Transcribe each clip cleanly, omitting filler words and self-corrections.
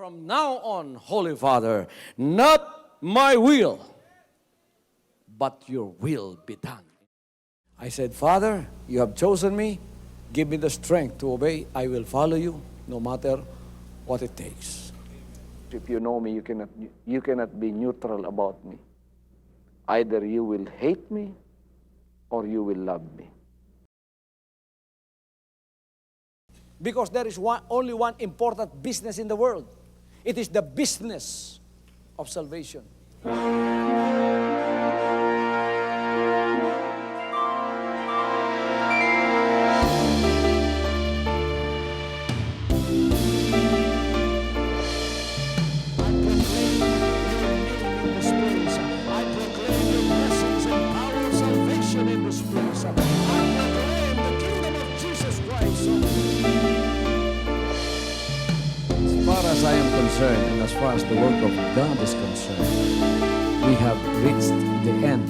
From now on, Holy Father, not my will, but your will be done. I said, Father, you have chosen me. Give me the strength to obey. I will follow you no matter what it takes. If you know me, you cannot be neutral about me. Either you will hate me or you will love me. Because there is only one important business in the world. It is the business of salvation. As I am concerned, and as far as the work of God is concerned, we have reached the end.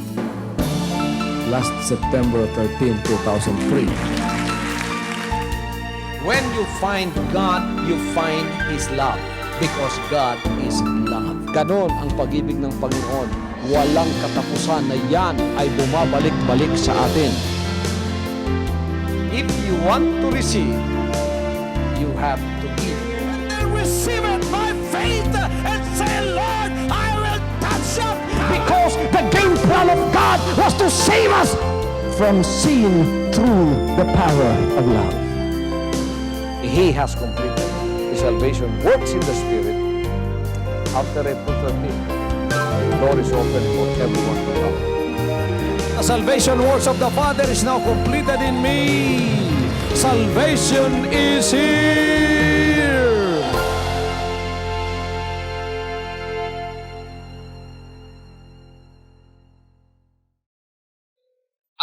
Last September 13, 2003. When you find God, you find His love. Because God is love. Ganon ang pag-ibig ng Panginoon. Walang katapusan na yan ay bumabalik-balik sa atin. If you want to receive, you have to give. Receive it by faith and say, Lord, I will touch up. Because the game plan of God was to save us from sin through the power of love. He has completed. His salvation works in the Spirit. After April 13, the door is open for everyone to come. The salvation works of the Father is now completed in me. Salvation is here.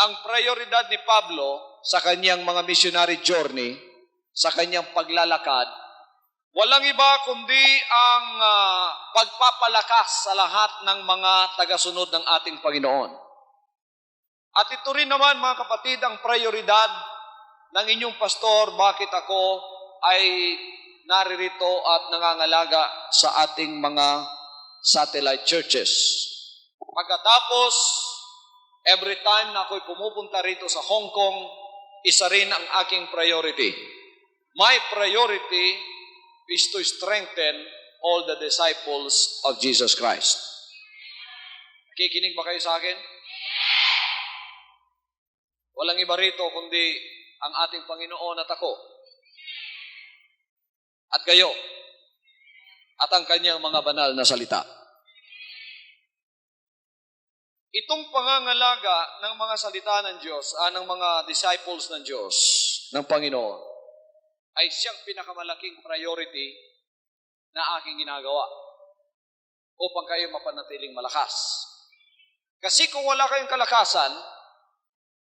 Ang prioridad ni Pablo sa kanyang mga missionary journey, sa kanyang paglalakad, walang iba kundi ang pagpapalakas sa lahat ng mga tagasunod ng ating Panginoon. At ito rin naman, mga kapatid, ang prioridad ng inyong pastor, bakit ako ay naririto at nangangalaga sa ating mga satellite churches. Pagkatapos, every time na ako'y pumupunta rito sa Hong Kong, isa rin ang aking priority. My priority is to strengthen all the disciples of Jesus Christ. Nakikinig ba kayo sa akin? Walang iba rito kundi ang ating Panginoon at ako. At kayo. At ang kanyang mga banal na salita. Itong pangangalaga ng mga salita ng Diyos, ng mga disciples ng Diyos, ng Panginoon, ay siyang pinakamalaking priority na aking ginagawa upang kayo mapanatiling malakas. Kasi kung wala kayong kalakasan,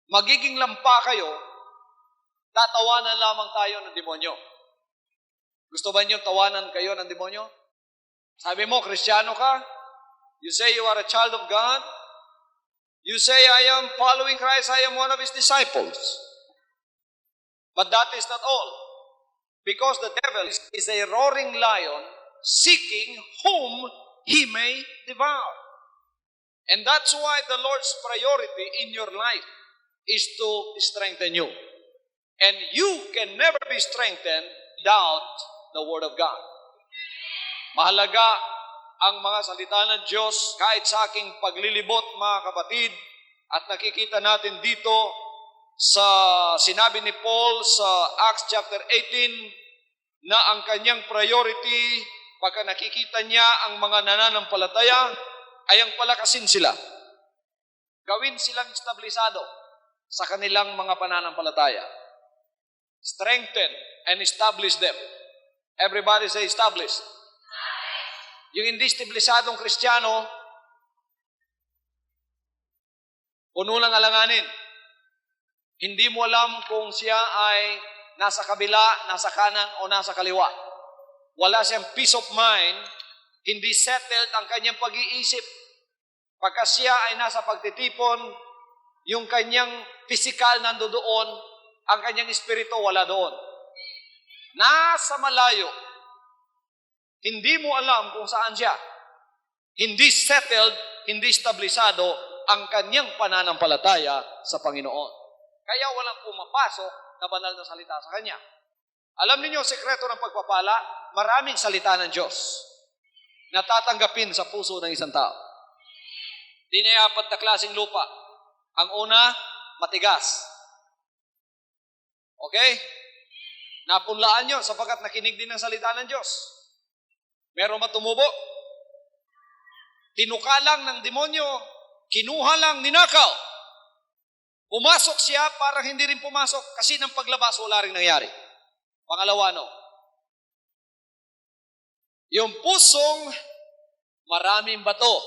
magiging lampa kayo, tatawanan lamang tayo ng demonyo. Gusto ba niyo tawanan kayo ng demonyo? Sabi mo, Kristiyano ka? You say you are a child of God? You say, I am following Christ, I am one of His disciples. But that is not all. Because the devil is a roaring lion seeking whom he may devour. And that's why the Lord's priority in your life is to strengthen you. And you can never be strengthened without the Word of God. Mahalaga ang mga salita ng Diyos kahit sa aking paglilibot, mga kapatid, at nakikita natin dito sa sinabi ni Paul sa Acts chapter 18 na ang kanyang priority pagka nakikita niya ang mga nananampalataya ay ang palakasin sila. Gawin silang establisado sa kanilang mga pananampalataya. Strengthen and establish them. Everybody say established. Yung hindi establisadong Kristiyano, puno ng alanganin. Hindi mo alam kung siya ay nasa kabila, nasa kanan, o nasa kaliwa. Wala siyang peace of mind, hindi settled ang kanyang pag-iisip. Pagka siya ay nasa pagtitipon, yung kanyang physical nandoon, ang kanyang espiritu wala doon. Nasa malayo. Hindi mo alam kung saan siya. Hindi settled, hindi stabilisado ang kanyang pananampalataya sa Panginoon. Kaya walang pumapasok na banal na salita sa kanya. Alam niyo, sekreto ng pagpapala, maraming salita ng Diyos na tatanggapin sa puso ng isang tao. Di na apat na klaseng lupa. Ang una, matigas. Okay? Napunlaan nyo sapagkat nakinig din ng salita ng Diyos. Meron matumubo. Tinukalang ng demonyo, kinuha lang, ninakaw. Pumasok siya, parang hindi rin pumasok kasi ng paglabas wala rin nangyari. Pangalawa, no? Yung pusong maraming bato.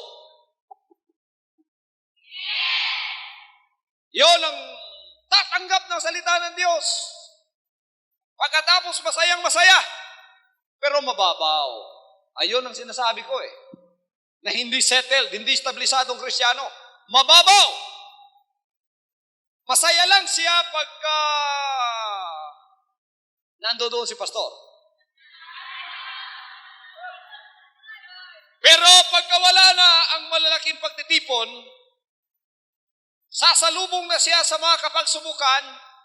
Yon ang tatanggap ng salita ng Diyos. Pagkatapos masayang masaya, pero mababaw. Ayun ang sinasabi ko na hindi settled, hindi stabilisadong Kristiyano. Mababaw. Masaya lang siya pagka nandoon si pastor. Pero pagka wala na ang malalaking pagtitipon, sasalubong na siya sa mga kapagsubukan,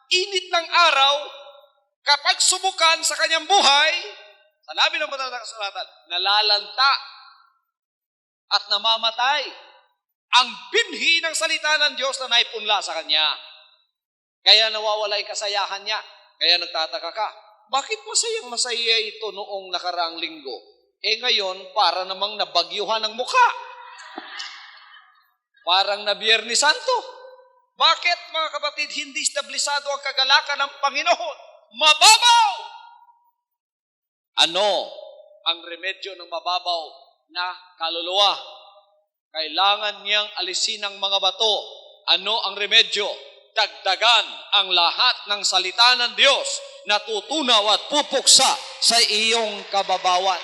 init ng araw, kapag subukan sa kanyang buhay, sa labi ng banal na kasulatan, nalalanta at namamatay ang binhi ng salita ng Diyos na naipunla sa kanya. Kaya nawawala yung kasayahan niya. Kaya nagtataka ka, bakit masayang masaya ito noong nakaraang linggo? Ngayon, para namang nabagyuhan ang mukha. Parang na Biyernes Santo. Bakit, mga kapatid, hindi stabilisado ang kagalakan ng Panginoon? Mababaw! Ano ang remedyo ng mababaw na kaluluwa? Kailangan niyang alisin ang mga bato. Ano ang remedyo? Dagdagan ang lahat ng salita ng Diyos na tutunaw at pupuksa sa iyong kababawan.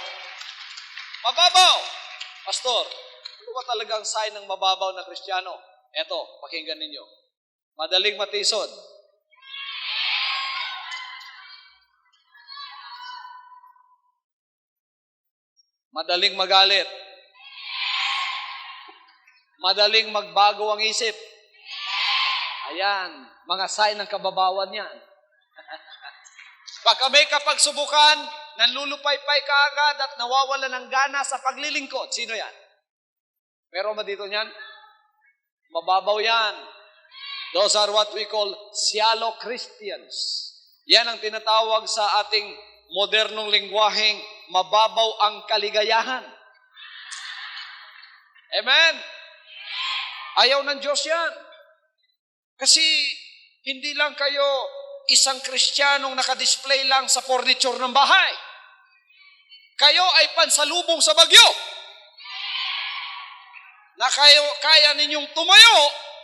Mababaw! Pastor, ano ba talagang sign ng mababaw na Kristiyano? Eto, pakinggan ninyo. Madaling matisod. Madaling magalit. Madaling magbago ang isip. Ayan, mga sign ng kababawan yan. Pagka may kapagsubukan, nanlulupay-pay ka agad at nawawala ng gana sa paglilingkod. Sino yan? Meron ba dito niyan? Mababaw yan. Those are what we call shallow Christians. Yan ang tinatawag sa ating modernong lingwaheng mababaw ang kaligayahan. Amen? Ayaw ng Diyos yan. Kasi hindi lang kayo isang Kristiyanong nakadisplay lang sa furniture ng bahay. Kayo ay pansalubong sa bagyo. Na kayo, kaya ninyong tumayo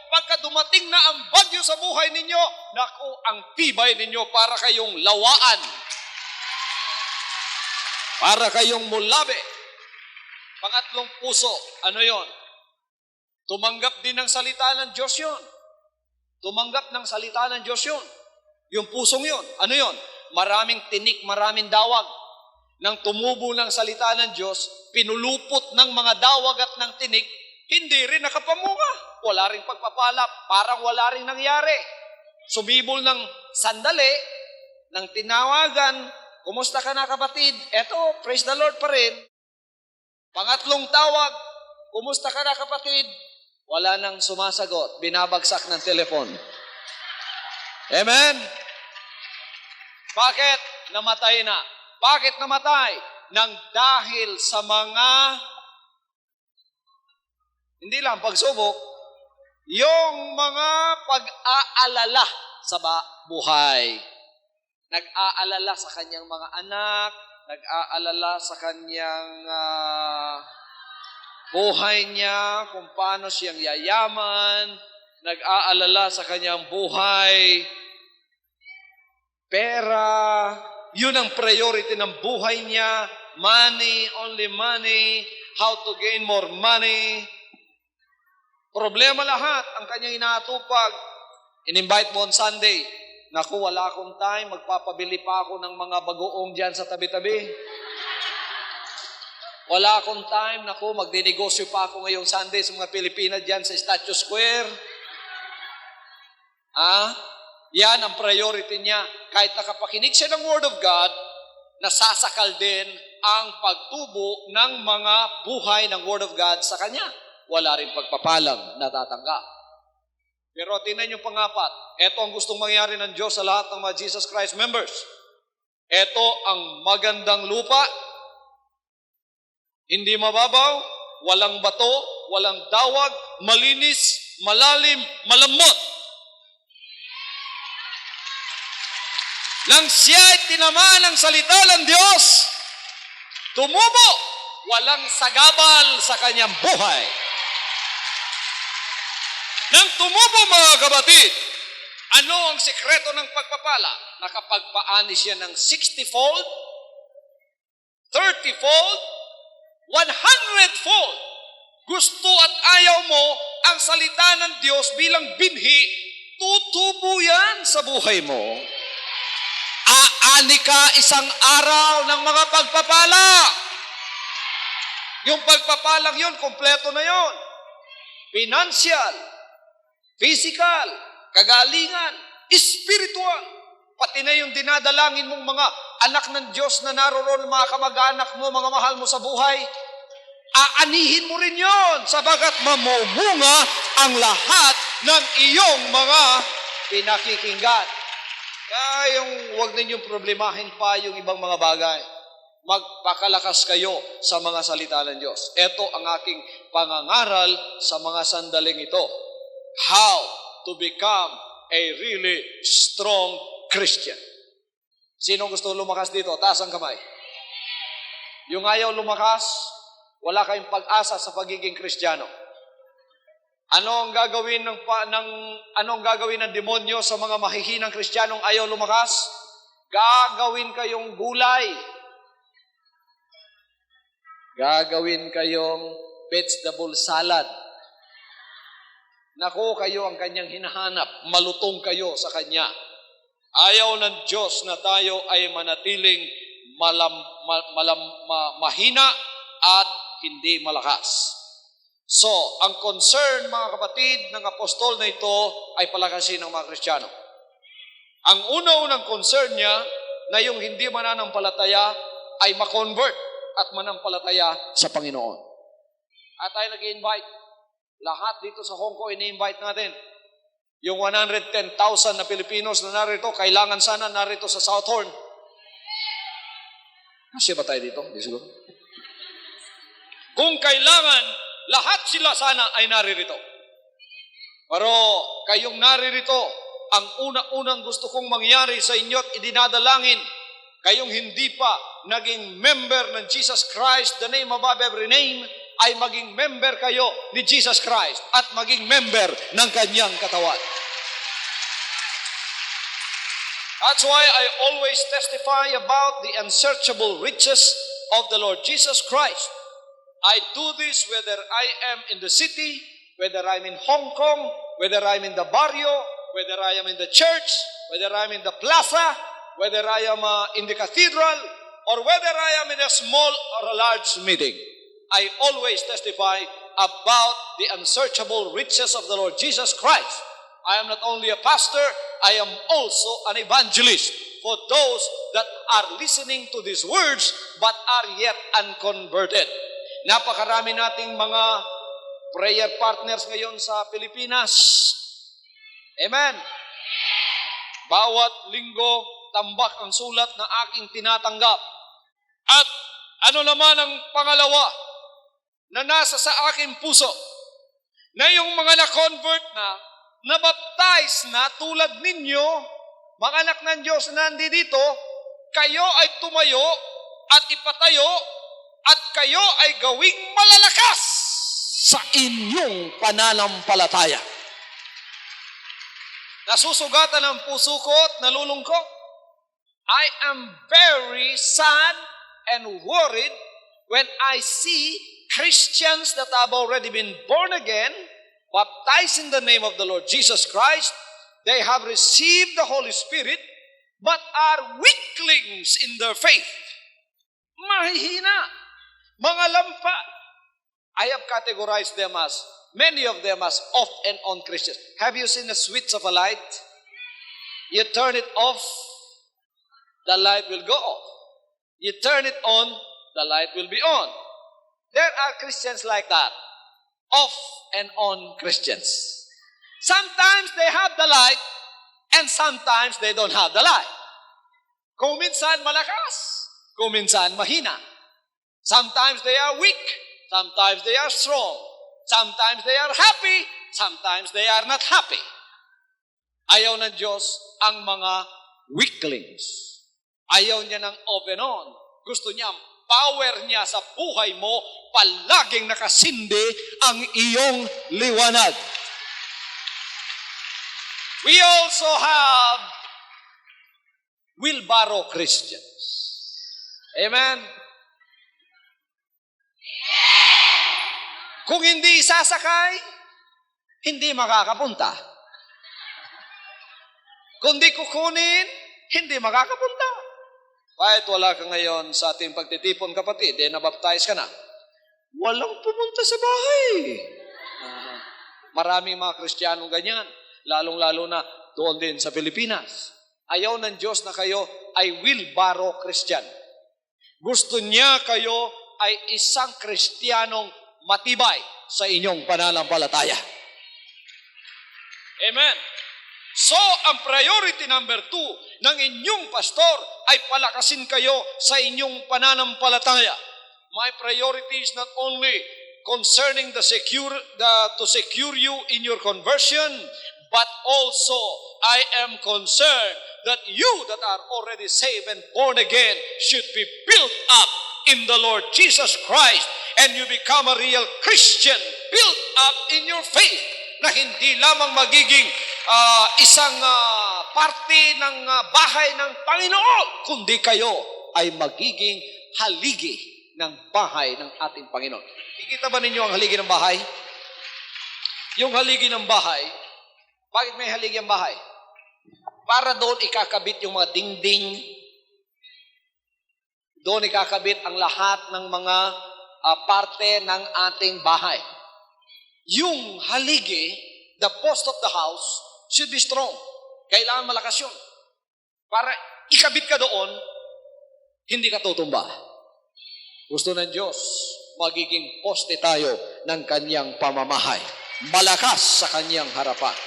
pagka dumating na ang bagyo sa buhay ninyo, naku, ang tibay ninyo para kayong lawaan. Para kayong mulabi. Pangatlong puso, ano yon? Tumanggap din ng salita ng Diyos yon. Tumanggap ng salita ng Diyos yun. Yung pusong yun. Ano yun? Maraming tinik, maraming dawag. Nang tumubo ng salita ng Diyos, pinulupot ng mga dawag at ng tinik, hindi rin nakapamunga. Wala rin pagpapala. Parang wala rin nangyari. Sumibol ng sandali, ng tinawagan, kumusta ka na kapatid? Eto, praise the Lord pa rin. Pangatlong tawag, kumusta ka na kapatid? Wala nang sumasagot. Binabagsak ng telepon. Amen? Bakit? Namatay na. Bakit namatay? Nang dahil sa mga hindi lang pagsubok, yung mga pag-aalala sa buhay. Nag-aalala sa kanyang mga anak, nag-aalala sa kanyang buhay niya, kung paano siyang yayaman, nag-aalala sa kanyang buhay, pera, yun ang priority ng buhay niya, money, only money, how to gain more money. Problema lahat ang kanyang inaatupag. In-invite mo on Sunday, naku, wala akong time, magpapabili pa ako ng mga bagoong dyan sa tabi-tabi. Wala akong time. Naku, magdinegosyo pa ako ngayong Sunday sa mga Pilipina dyan sa Statue Square. Yan ang priority niya. Kahit nakapakinig siya ng Word of God, nasasakal din ang pagtubo ng mga buhay ng Word of God sa kanya. Wala rin pagpapalang natatanggap. Pero tingnan yung pangapat. Ito ang gustong mangyari ng Diyos sa lahat ng mga Jesus Christ members. Ito ang magandang lupa. Hindi mababaw, walang bato, walang dawag, malinis, malalim, malambot. Nang siya'y tinamaan ng salita ng Diyos, tumubo, walang sagabal sa kanyang buhay. Nang tumubo, mga kapatid, ano ang sikreto ng pagpapala? Nakapagpaani siya ng 60-fold, 30-fold, 100-fold. Gusto at ayaw mo ang salita ng Diyos bilang binhi, tutubo yan sa buhay mo. Aani ka isang araw ng mga pagpapala. Yung pagpapalang yun, kompleto na yun. Financial, physical, kagalingan, spiritual. Pati na yung dinadalangin mong mga anak ng Diyos na naroon, mga kamag-anak mo, mga mahal mo sa buhay. Aanihin mo rin yon sabagat mamumunga ang lahat ng iyong mga pinakikinggan. Kaya yung huwag ninyong problemahin pa yung ibang mga bagay. Magpakalakas kayo sa mga salita ng Diyos. Ito ang aking pangangaral sa mga sandaling ito. How to become a really strong Christian. Sino gusto lumakas dito? Taas ang kamay. Yung ayaw lumakas, wala kayong pag-asa sa pagiging Kristiyano. Ano ang gagawin ng demonyo sa mga mahihinang Kristiyanong ayaw lumakas? Gagawin kayong gulay. Gagawin kayong vegetable salad. Nako, kayo ang kanyang hinahanap. Malutong kayo sa kanya. Ayaw ng Diyos na tayo ay manatiling mahina at hindi malakas. So, ang concern, mga kapatid, ng apostol na ito ay palakasin ng mga Kristiyano. Ang una-unang concern niya na yung hindi mananampalataya ay makonvert at manampalataya sa Panginoon. At tayo nag-i-invite. Lahat dito sa Hong Kong, ini-invite natin. Yung 110,000 na Pilipinos na narito, kailangan sana narito sa Southhorn. Masya ba tayo dito? Di siguro. Kung kailangan, lahat sila sana ay naririto. Pero kayong naririto, ang una-unang gusto kong mangyari sa inyo at idinadalangin, kayong hindi pa naging member ng Jesus Christ, the name above every name, ay maging member kayo ni Jesus Christ at maging member ng kanyang katawan. That's why I always testify about the unsearchable riches of the Lord Jesus Christ. I do this whether I am in the city, whether I'm in Hong Kong, whether I'm in the barrio, whether I am in the church, whether I'm in the plaza, whether I am in the cathedral, or whether I am in a small or a large meeting. I always testify about the unsearchable riches of the Lord Jesus Christ. I am not only a pastor, I am also an evangelist for those that are listening to these words but are yet unconverted. Napakarami nating mga prayer partners ngayon sa Pilipinas. Amen. Bawat linggo, tambak ang sulat na aking tinatanggap. At ano naman ang pangalawa na nasa sa aking puso? Na yung mga na-convert na, nabaptize na tulad ninyo, mga anak ng Diyos na nandito, kayo ay tumayo at ipatayo at kayo ay gawing malalakas sa inyong pananampalataya. Nasusugatan ang puso ko at nalulungkot. I am very sad and worried when I see Christians that have already been born again, baptized in the name of the Lord Jesus Christ, they have received the Holy Spirit, but are weaklings in their faith. Mahihina. Mga lampa. I have categorized them as, many of them as off and on Christians. Have you seen the switch of a light? You turn it off, the light will go off. You turn it on, the light will be on. There are Christians like that. Off and on Christians. Sometimes they have the light, and sometimes they don't have the light. Kung minsan malakas, kung minsan mahina. Sometimes they are weak, sometimes they are strong. Sometimes they are happy, sometimes they are not happy. Ayaw ng Diyos ang mga weaklings. Ayaw niya ng off and on. Gusto niya power niya sa buhay mo, palaging nakasindi ang iyong liwanag. We also have wheelbarrow Christians. Amen? Kung hindi sasakay, hindi makakapunta. Kung di kukunin, hindi makakapunta. Kahit wala ka ngayon sa ating pagtitipon, kapatid, nabaptize ka na, walang pumunta sa bahay. Maraming mga Kristiyano ganyan, lalong-lalo na doon din sa Pilipinas. Ayaw ng Diyos na kayo ay wheelbarrow Christian. Gusto niya kayo ay isang Kristiyanong matibay sa inyong pananampalataya. Amen. So, ang priority number 2 ng inyong pastor ay palakasin kayo sa inyong pananampalataya. My priority is not only concerning to secure you in your conversion, but also I am concerned that you that are already saved and born again should be built up in the Lord Jesus Christ, and you become a real Christian, built up in your faith, na hindi lamang magiging isang parte ng bahay ng Panginoon, kundi kayo ay magiging haligi ng bahay ng ating Panginoon. Kikita ba ninyo ang haligi ng bahay? Yung haligi ng bahay, bakit may haligi ang bahay? Para doon ikakabit yung mga dingding, doon ikakabit ang lahat ng mga parte ng ating bahay. Yung haligi, the post of the house, should be strong. Kailangan malakas yun. Para ikabit ka doon, hindi ka tutumba. Gusto ng Diyos, magiging poste tayo ng kanyang pamamahay. Malakas sa kanyang harapan.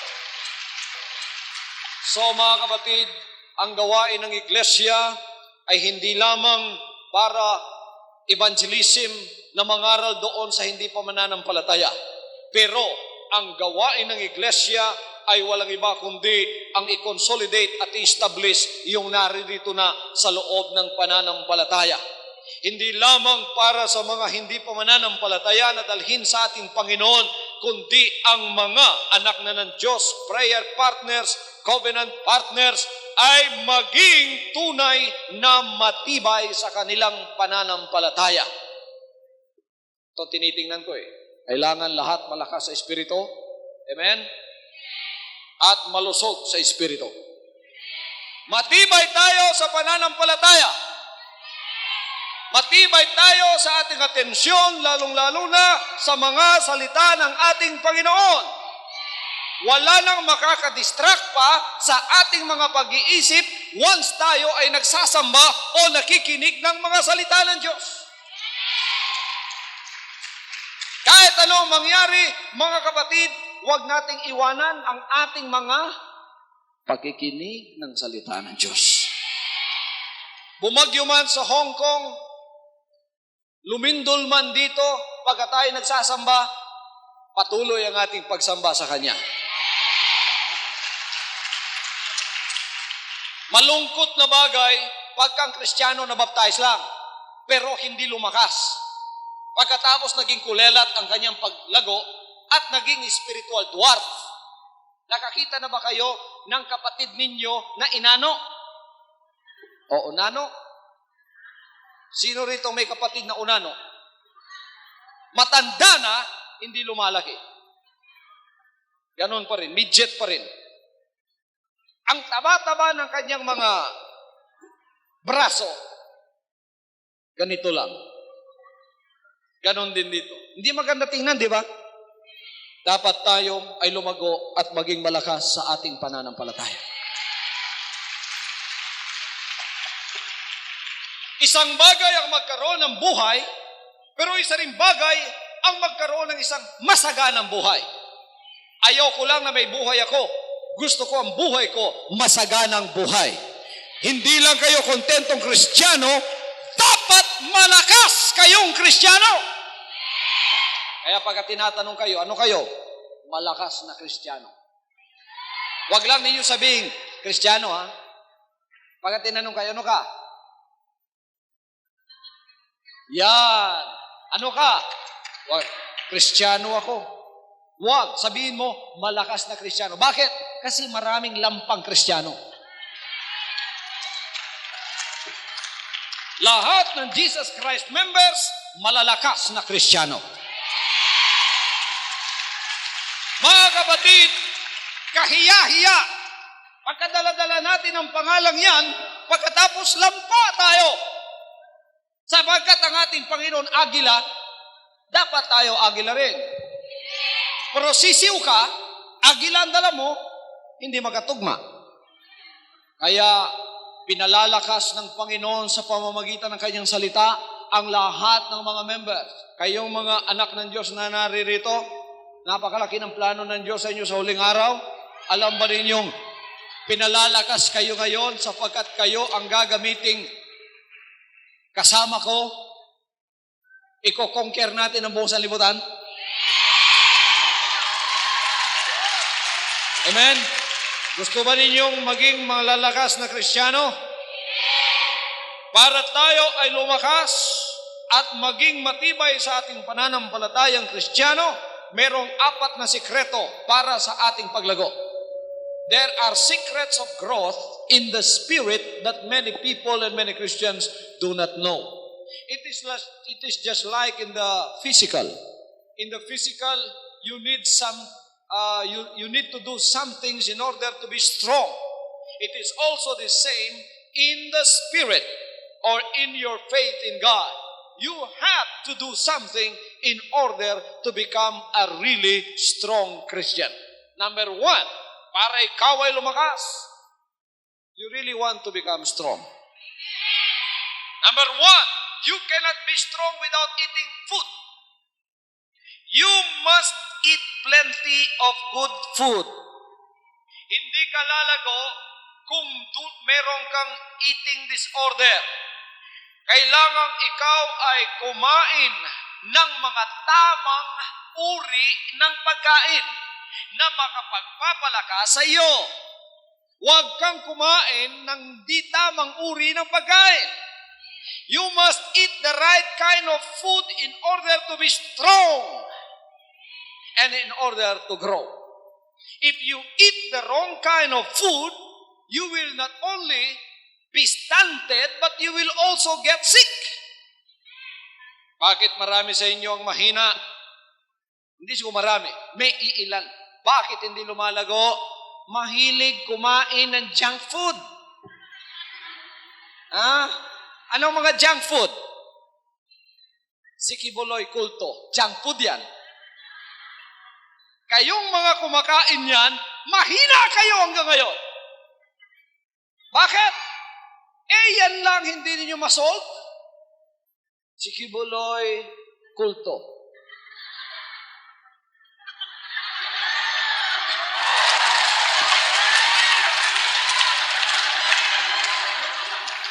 So mga kapatid, ang gawain ng iglesia ay hindi lamang para evangelism na mangaral doon sa hindi pa mananampalataya. Pero ang gawain ng iglesia ay walang iba kundi ang i-consolidate at i-establish yung naririto na sa loob ng pananampalataya. Hindi lamang para sa mga hindi pa mananampalataya na dalhin sa ating Panginoon, kundi ang mga anak na ng Diyos, prayer partners, covenant partners, ay maging tunay na matibay sa kanilang pananampalataya. Ito tinitingnan ko Kailangan lahat malakas sa Espiritu. Amen? At malusog sa Espiritu. Matibay tayo sa pananampalataya. Matibay tayo sa ating atensyon, lalong-lalo na sa mga salita ng ating Panginoon. Wala nang makakadistract pa sa ating mga pag-iisip once tayo ay nagsasamba o nakikinig ng mga salita ng Diyos. Kahit anong mangyari, mga kapatid, huwag nating iwanan ang ating mga pakikinig ng salita ng Diyos. Bumagyo man sa Hong Kong, lumindol man dito, pagka tayo nagsasamba, patuloy ang ating pagsamba sa Kanya. Malungkot na bagay, pagkang Kristiyano na baptize lang, pero hindi lumakas. Pagkatapos naging kulelat ang kanyang paglago at naging spiritual dwarf. Nakakita na ba kayo ng kapatid ninyo na inano? O unano? Sino rito may kapatid na unano? Matanda na, hindi lumalaki. Ganon pa rin, midget pa rin. Ang taba-taba ng kanyang mga braso, ganito lang. Ganon din dito. Hindi maganda tingnan, di ba? Dapat tayo ay lumago at maging malakas sa ating pananampalataya. Isang bagay ang magkaroon ng buhay, pero isa ring bagay ang magkaroon ng isang masaganang buhay. Ayoko lang na may buhay ako. Gusto ko ang buhay ko masaganang buhay. Hindi lang kayo kontentong Kristiyano, dapat malakas kayong Kristiyano. Kaya pagka tinatanong kayo, ano kayo? Malakas na Kristiyano. Huwag lang ninyo sabihin, Kristiyano ha? Pagka tinanong kayo, ano ka? Yan. Ano ka? Wag, Kristiyano ako. Huwag, sabihin mo, malakas na Kristiyano. Bakit? Kasi maraming lampang Kristiyano. Lahat ng Jesus Christ members, malalakas na Kristiyano. Mga kapatid, kahiya-hiya. Pagkadala-dala natin ang pangalang yan, pagkatapos lampa tayo. Sapagkat ang ating Panginoon Agila, dapat tayo Agila rin. Pero sisiw ka, Agila ang dala mo, hindi magkatugma. Kaya pinalalakas ng Panginoon sa pamamagitan ng kanyang salita ang lahat ng mga members. Kayong mga anak ng Diyos na naririto, napakalaki ng plano ng Diyos sa inyo sa huling araw. Alam ba ninyong pinalalakas kayo ngayon sapagkat kayo ang gagamiting kasama ko? Iko-conquer natin ang buong sanlibutan. Amen? Gusto ba ninyong maging malalakas na Kristiyano? Para tayo ay lumakas at maging matibay sa ating pananampalatayang Kristiyano, merong 4 na sikreto para sa ating paglago. There are secrets of growth in the spirit that many people and many Christians do not know. It is just like in the physical. In the physical, you need you need to do some things in order to be strong. It is also the same in the spirit or in your faith in God. You have to do something in order to become a really strong Christian. Number 1, para ikaw ay lumakas, you really want to become strong. Number 1, you cannot be strong without eating food. You must eat plenty of good food. Hindi ka lalago kung meron kang eating disorder. Kailangang ikaw ay kumain ng mga tamang uri ng pagkain na makapagpapalakas sa iyo. Huwag kang kumain ng di tamang uri ng pagkain. You must eat the right kind of food in order to be strong and in order to grow. If you eat the wrong kind of food, you will not only be stunted, but you will also get sick. Bakit marami sa inyo ang mahina? Hindi siguro marami, may iilan. Bakit hindi lumalago? Mahilig kumain ng junk food. Anong mga junk food? Sikibuloy kulto. Junk food yan. Kayong mga kumakain yan, mahina kayo hanggang ngayon. Bakit? Yan lang hindi ninyo masolve. Sikibuloy kulto.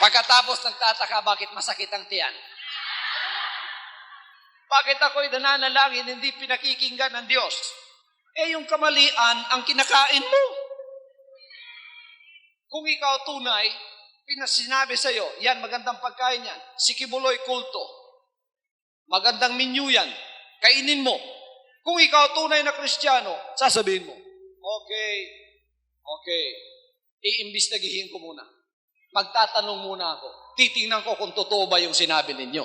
Pagkatapos nagtataka bakit masakit ang tiyan. Bakit ako'y nananalangin hindi pinakikinggan ng Diyos? Yung kamalian ang kinakain mo. Kung ikaw tunay, pinasinabi sa iyo, yan, magandang pagkain yan. Sikibuloy kulto. Magandang menu yan. Kainin mo. Kung ikaw tunay na Kristiyano, sasabihin mo, okay, iimbestigahin ko muna. Magtatanong muna ako. Titingnan ko kung totoo ba yung sinabi ninyo.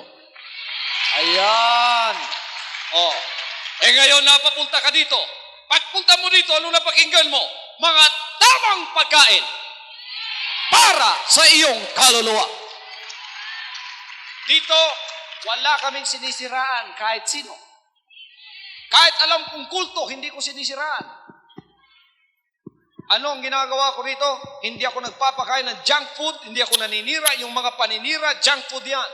Ayan. Ngayon napapunta ka dito. Pagpunta mo dito, ano napakinggan mo? Mga tamang pagkain para sa iyong kaluluwa. Dito, Wala kaming sinisiraan kahit sino. Kahit alam kong kulto, hindi ko sinisiraan. Ano ang ginagawa ko rito? Hindi ako nagpapakain ng junk food, hindi ako naninira. Yung mga paninira, junk food yan.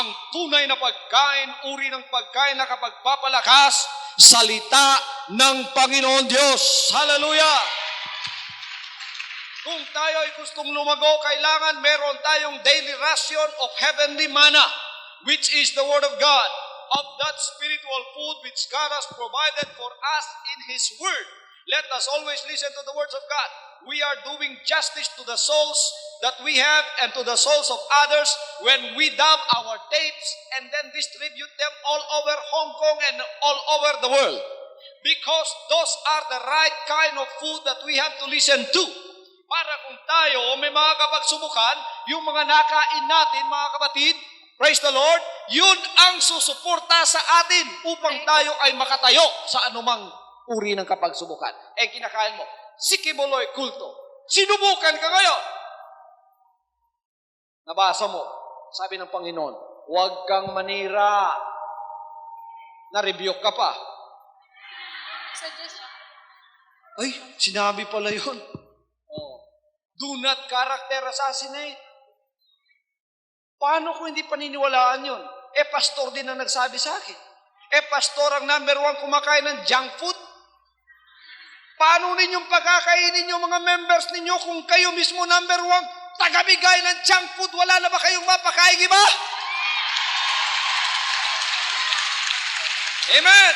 Ang tunay na pagkain, uri ng pagkain na kapagpapalakas, salita ng Panginoon Diyos. Hallelujah! Kung tayo ay gustong lumago, kailangan meron tayong daily ration of heavenly manna, which is the Word of God, of that spiritual food which God has provided for us in His Word. Let us always listen to the words of God. We are doing justice to the souls that we have and to the souls of others when we dub our tapes and then distribute them all over Hong Kong and all over the world. Because those are the right kind of food that we have to listen to. Para kung tayo may mga kapagsubukan, yung mga nakain natin, mga kapatid, praise the Lord, yun ang susuporta sa atin upang tayo ay makatayo sa anumang uri ng kapagsubukan. Kinakain mo, si Kibuloy kulto. Sinubukan ka ngayon. Nabasa mo, sabi ng Panginoon, huwag kang manira. Na-rebuke ka pa. Ay, sinabi pala yun. Do not character assassinate. Paano kung hindi paniniwalaan yun? Pastor din ang nagsabi sa akin. Pastor ang number 1 kumakain ng junk food. Paano ninyong pagkakainin yung mga members ninyo kung kayo mismo number 1 tagabigay ng junk food? Wala na ba kayong mapakain iba? Amen!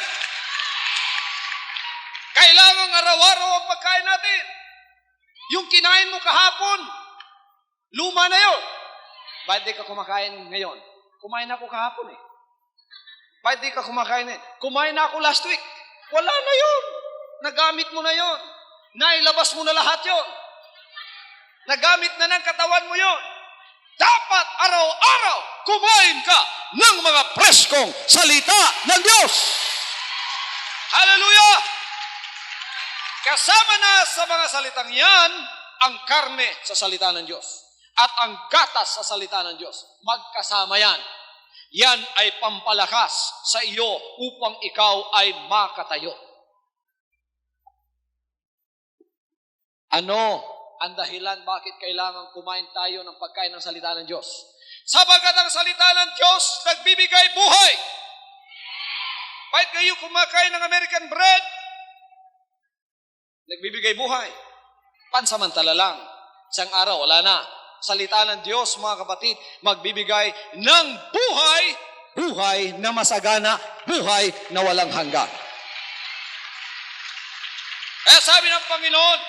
Kailangan araw-araw ang pagkain natin. Yung kinain mo kahapon, luma na yun. Bakit di ka kumakain ngayon? Kumain ako kahapon eh. Bakit di ka kumakain eh? Kumain na ako last week. Wala na yun. Nagamit mo na yun. Nailabas mo na lahat yun. Nagamit na ng katawan mo yun. Dapat araw-araw kumain ka ng mga preskong salita ng Diyos. Hallelujah! Kasama na sa mga salitang yan, ang karne sa salita ng Diyos. At ang gatas sa salita ng Diyos. Magkasama yan. Yan ay pampalakas sa iyo upang ikaw ay makatayo. Ano ang dahilan bakit kailangan kumain tayo ng pagkain ng salita ng Diyos? Sabagat ang salita ng Diyos nagbibigay buhay. Bakit kayo kumakain ng American bread? Nagbibigay buhay. Pansamantala lang. Isang araw, wala na. Salita ng Diyos, mga kapatid, magbibigay ng buhay, buhay na masagana, buhay na walang hanggan. Kaya sabi ng Panginoon,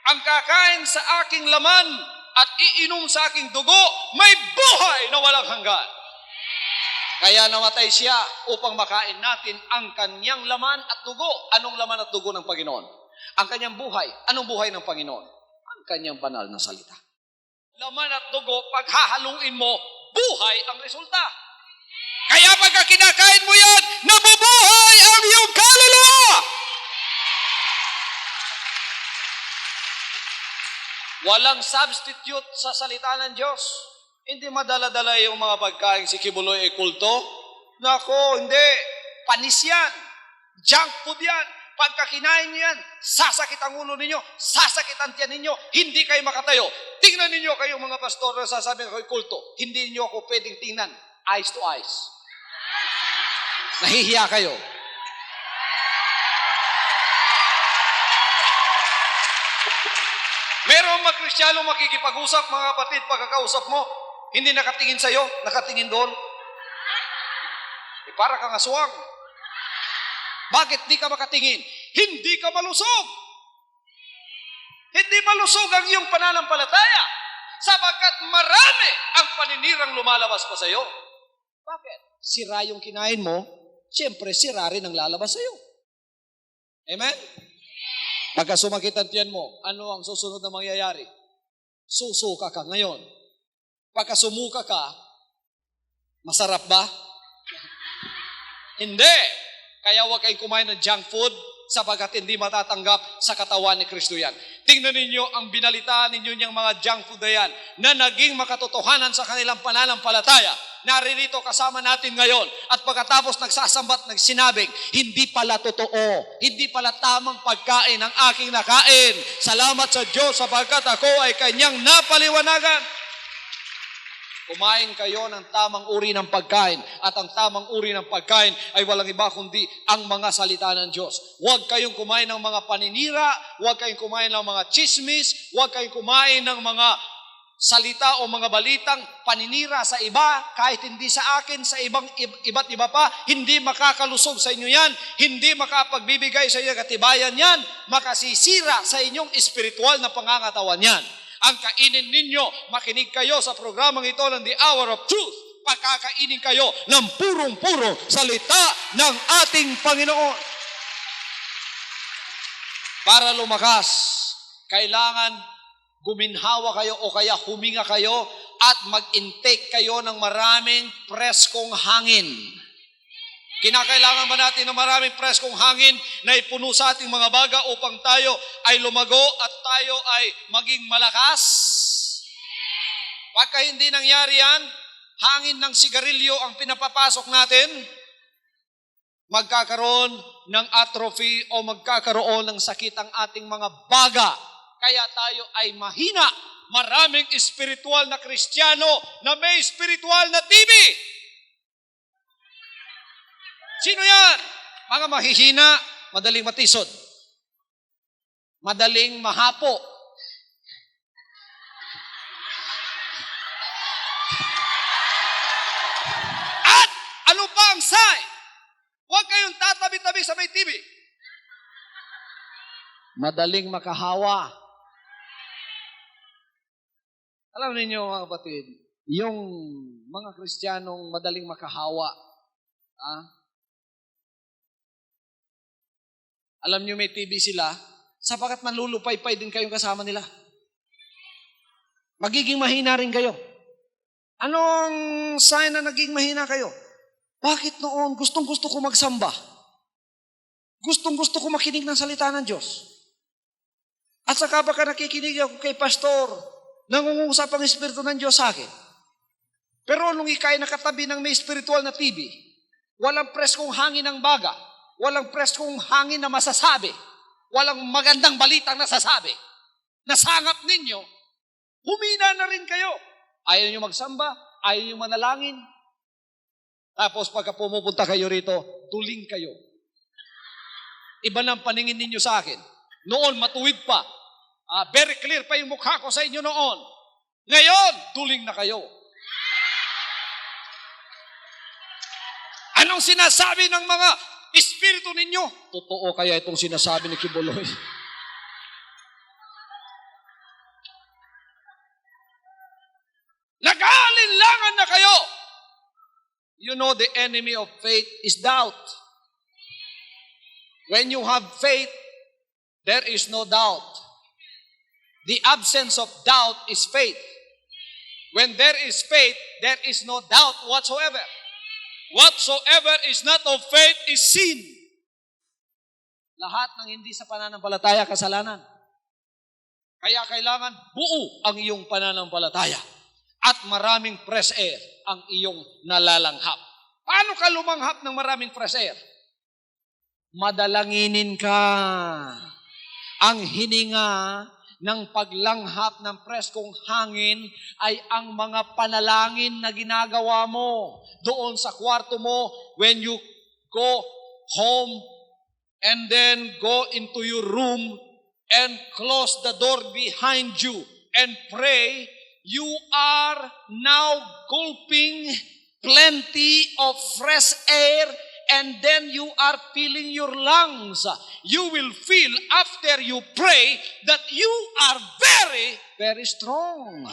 ang kakain sa aking laman at iinom sa aking dugo, may buhay na walang hanggan. Kaya namatay siya upang makain natin ang kanyang laman at dugo. Anong laman at dugo ng Panginoon? Ang kanyang buhay. Anong buhay ng Panginoon? Ang kanyang banal na salita. Laman at dugo, paghahaluin mo, buhay ang resulta. Kaya pagka kinakain mo yan, nabubuhay ang iyong kaluluwa. Walang substitute sa salita ng Diyos. Hindi madala-dala yung mga pagkain si Kibuloy ay kulto. Nako, hindi. Panis yan. Junk food yan. Pagka kinain niyo yan, sasakit ang ulo ninyo, sasakit ang tiyan ninyo, hindi kayo makatayo. Tingnan ninyo kayong mga pastor na sasabihin ko kulto. Hindi niyo ako pwedeng tingnan. Eyes to eyes. Nahihiya kayo. Merong mga Kristiyano makikipag-usap, mga kapatid, pagkakausap mo, hindi nakatingin sa'yo, nakatingin doon. Para kang aswang. Bakit di ka makatingin? Hindi ka malusog. Hindi malusog ang iyong pananampalataya. Sapagkat marami ang paninirang lumalabas pa sa iyo. Bakit? Sira yung kinain mo, siyempre sira rin ang lalabas sa iyo. Amen? Pagka sumakit ang tiyan mo, ano ang susunod na mangyayari? Susuka ka ngayon. Pagka sumuka ka, masarap ba? Hindi. Kaya huwag kayong kumain ng junk food sapagkat hindi matatanggap sa katawan ni Kristo yan. Tingnan ninyo ang binalitaan ninyo niyang mga junk food na yan na naging makatotohanan sa kanilang pananampalataya. naririto kasama natin ngayon. At pagkatapos nagsasambat, nagsinabing, hindi pala totoo, hindi pala tamang pagkain ang aking nakain. Salamat sa Diyos sapagkat ako ay kanyang napaliwanagan. Kumain kayo ng tamang uri ng pagkain. At ang tamang uri ng pagkain ay walang iba kundi ang mga salita ng Diyos. Huwag kayong kumain ng mga paninira, huwag kayong kumain ng mga chismis, huwag kayong kumain ng mga salita o mga balitang paninira sa iba, kahit hindi sa akin, sa iba't iba pa, hindi makakalusog sa inyo yan, hindi makapagbibigay sa inyo katibayan yan, makasisira sa inyong espiritual na pangangatawan yan. Ang kainin ninyo, makinig kayo sa programang ito ng The Hour of Truth. Pagkakainin kayo ng purong-puro salita ng ating Panginoon. Para lumakas, kailangan guminhawa kayo o kaya huminga kayo at mag-intake kayo ng maraming preskong hangin. Kinakailangan ba natin ng maraming preskong hangin na ipuno sa ating mga baga upang tayo ay lumago at tayo ay maging malakas? Pagka hindi nangyari yan, hangin ng sigarilyo ang pinapapasok natin, magkakaroon ng atrophy o magkakaroon ng sakit ang ating mga baga. Kaya tayo ay mahina. Maraming espiritual na Kristiyano na may espiritual na TB. Sino yan? Mga mahihina, madaling matisod. Madaling mahapo. At ano pa ang sign? Huwag kayong tatabi-tabi sa may TB. Madaling makahawa. Alam ninyo mga kapatid, yung mga Kristiyanong madaling makahawa, alam niyo may TB sila, sapagkat manlulupay-pay din kayong kasama nila. Magiging mahina rin kayo. Anong sign na naging mahina kayo? Bakit noon gustong-gusto ko magsamba? Gustong-gusto ko makinig ng salita ng Diyos. At saka baka nakikinig ako kay pastor, nangungusap ang Espiritu ng Diyos sa akin. Pero nung ikay nakatabi ng may spiritual na TB, walang preskong hangin ng baga, walang preskong hangin na masasabi, walang magandang balitang nasasabi, nasangap ninyo, humina na rin kayo. Ayaw nyo magsamba, ayaw nyo manalangin. Tapos pagka pumupunta kayo rito, tuling kayo. Iba ng paningin ninyo sa akin. Noon, matuwid pa. Very clear pa yung mukha ko sa inyo noon. Ngayon, tuling na kayo. Anong sinasabi ng mga espiritu ninyo? Totoo kaya itong sinasabi ni Kibuloy? Nag-aalinlangan na kayo. You know the enemy of faith is doubt. When you have faith, there is no doubt. The absence of doubt is faith. When there is faith, there is no doubt whatsoever. Whatsoever is not of faith is sin. Lahat ng hindi sa pananampalataya, kasalanan. Kaya kailangan buo ang iyong pananampalataya. At maraming fresh air ang iyong nalalanghap. Paano ka lumanghap ng maraming fresh air? Madalanginin ka. Ang hininga ng paglanghap ng preskong hangin ay ang mga panalangin na ginagawa mo doon sa kwarto mo when you go home and then go into your room and close the door behind you and pray. You are now gulping plenty of fresh air and then you are filling your lungs. You will feel after you pray that you are very, very strong.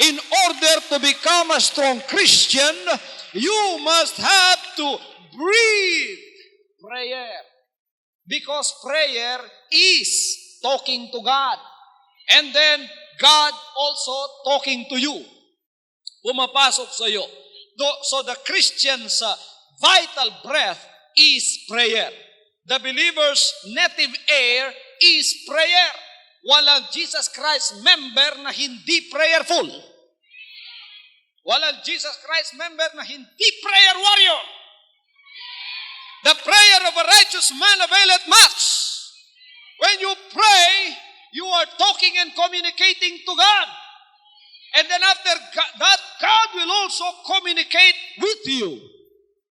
In order to become a strong Christian, you must have to breathe prayer. Because prayer is talking to God. And then God also talking to you. Pumapasok sa iyo. So the Christian's vital breath is prayer. The believer's native air is prayer. Walang Jesus Christ member na hindi prayerful. Walang Jesus Christ member na hindi prayer warrior. The prayer of a righteous man availeth much. When you pray, you are talking and communicating to God. And then after that, God will also communicate with you.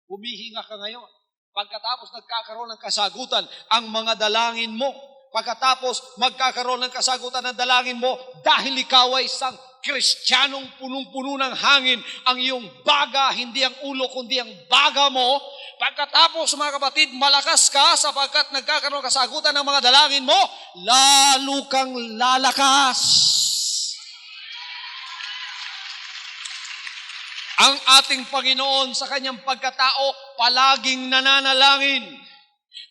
Humihinga ka ngayon. Pagkatapos nagkakaroon ng kasagutan ang mga dalangin mo. Pagkatapos magkakaroon ng kasagutan ng dalangin mo dahil ikaw ay isang Kristiyanong punong-puno ng hangin. Ang iyong baga, hindi ang ulo kundi ang baga mo. Pagkatapos mga kapatid, malakas ka sapagkat nagkakaroon ng kasagutan ng mga dalangin mo, lalo kang lalakas. Ang ating Panginoon sa kanyang pagkatao, palaging nananalangin.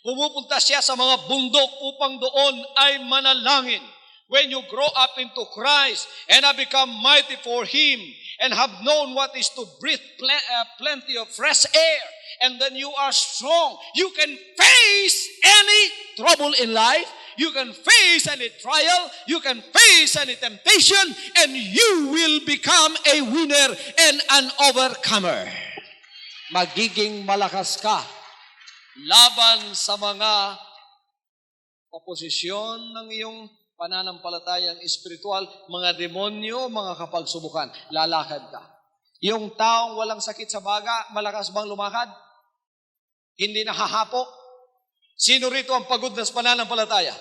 Pumupunta siya sa mga bundok upang doon ay manalangin. When you grow up into Christ and have become mighty for Him and have known what is to breathe plenty of fresh air, and then you are strong, you can face any trouble in life. You can face any trial, you can face any temptation, and you will become a winner and an overcomer. Magiging malakas ka laban sa mga oposisyon ng iyong pananampalatayang espiritual, mga demonyo, mga kapagsubukan. Lalakad ka. Yung taong walang sakit sa baga, malakas bang lumakad? Hindi nahahapo? Sino rito ang pagod na sa pananampalataya?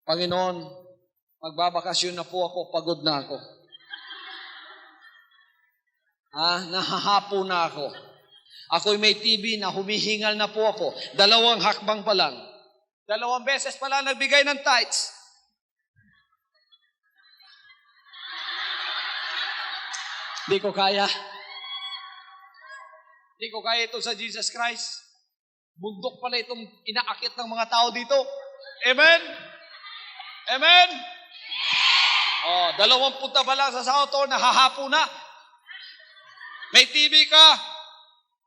Panginoon, magbabakasyon na po ako, pagod na ako. Nahahapo na ako. Ako'y may TB na humihingal na po ako. 2 hakbang pa lang. 2 beses pa lang nagbigay ng tithes. Di ko kaya. Di ko kaya ito sa Jesus Christ. Bundok pala itong inaakit ng mga tao dito. Amen? Amen? 20 punta pa lang sa Sautor, nahahapo na. May TB ka,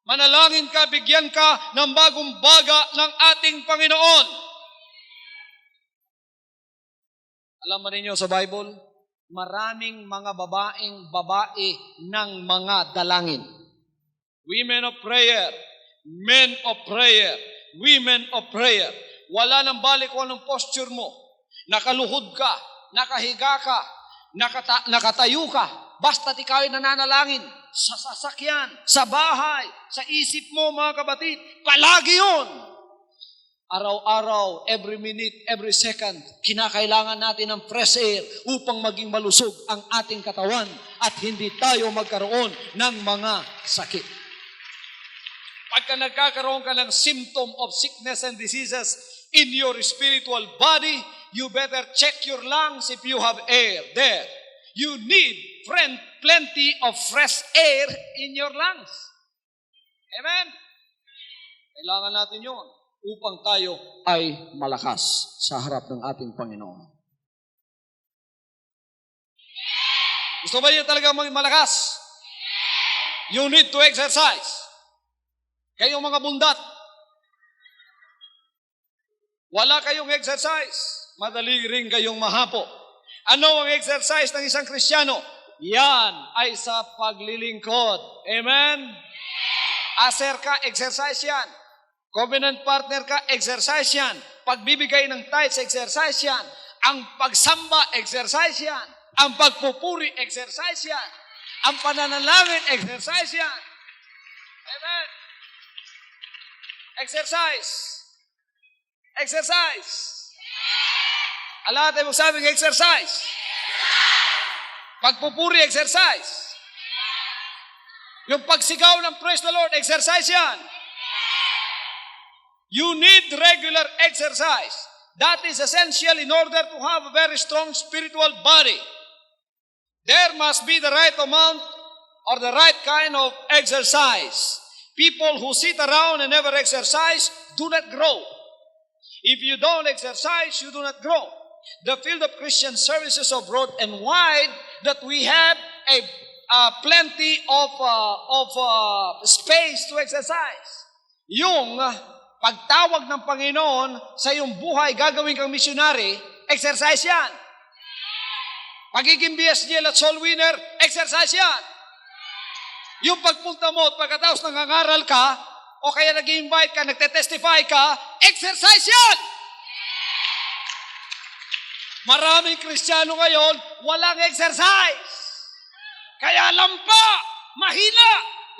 manalangin ka, bigyan ka ng bagong baga ng ating Panginoon. Alam mo ninyo sa Bible, maraming mga babae ng mga dalangin. Women of prayer, men of prayer, women of prayer. Wala nang balik kung anong posture mo. Nakaluhod ka, nakahiga ka, nakatayo ka. Basta't ikaw ay nananalangin sa sasakyan, sa bahay, sa isip mo mga kapatid. Palagi yun. Araw-araw, every minute, every second, kinakailangan natin ng fresh air upang maging malusog ang ating katawan at hindi tayo magkaroon ng mga sakit. Pagka nagkakaroon ka ng symptom of sickness and diseases in your spiritual body, you better check your lungs if you have air there. You need plenty of fresh air in your lungs. Amen? Kailangan natin yun upang tayo ay malakas sa harap ng ating Panginoon. Gusto ba niyo talaga maging malakas? You need to exercise. Kayong mga bundat, wala kayong exercise, madali rin kayong mahapo. Ano ang exercise ng isang Kristiyano? Yan ay sa paglilingkod. Amen? Aser ka, exercise yan. Covenant partner ka, exercise yan. Pagbibigay ng tithes, exercise yan. Ang pagsamba, exercise yan. Ang pagpupuri, exercise yan. Ang pananalangin, exercise yan. Amen? Exercise. Exercise. Alam natin mo sabing exercise. Pagpupuri, exercise. Yung pagsigaw ng praise the Lord, exercise yan. You need regular exercise. That is essential in order to have a very strong spiritual body. There must be the right amount or the right kind of exercise. People who sit around and never exercise do not grow. If you don't exercise, you do not grow. The field of Christian services so broad and wide that we have plenty of space to exercise. Yung pagtawag ng Panginoon sa iyong buhay, gagawin kang missionary, exercise yan. Pagiging BSGL at soul winner, exercise Exercise yan. Yung pagpunta mo at pagkatapos nangangaral ka, o kaya nag-invite ka, nagte-testify ka, exercise yan! Maraming Kristiyano ngayon, walang exercise. Kaya lampa, mahina.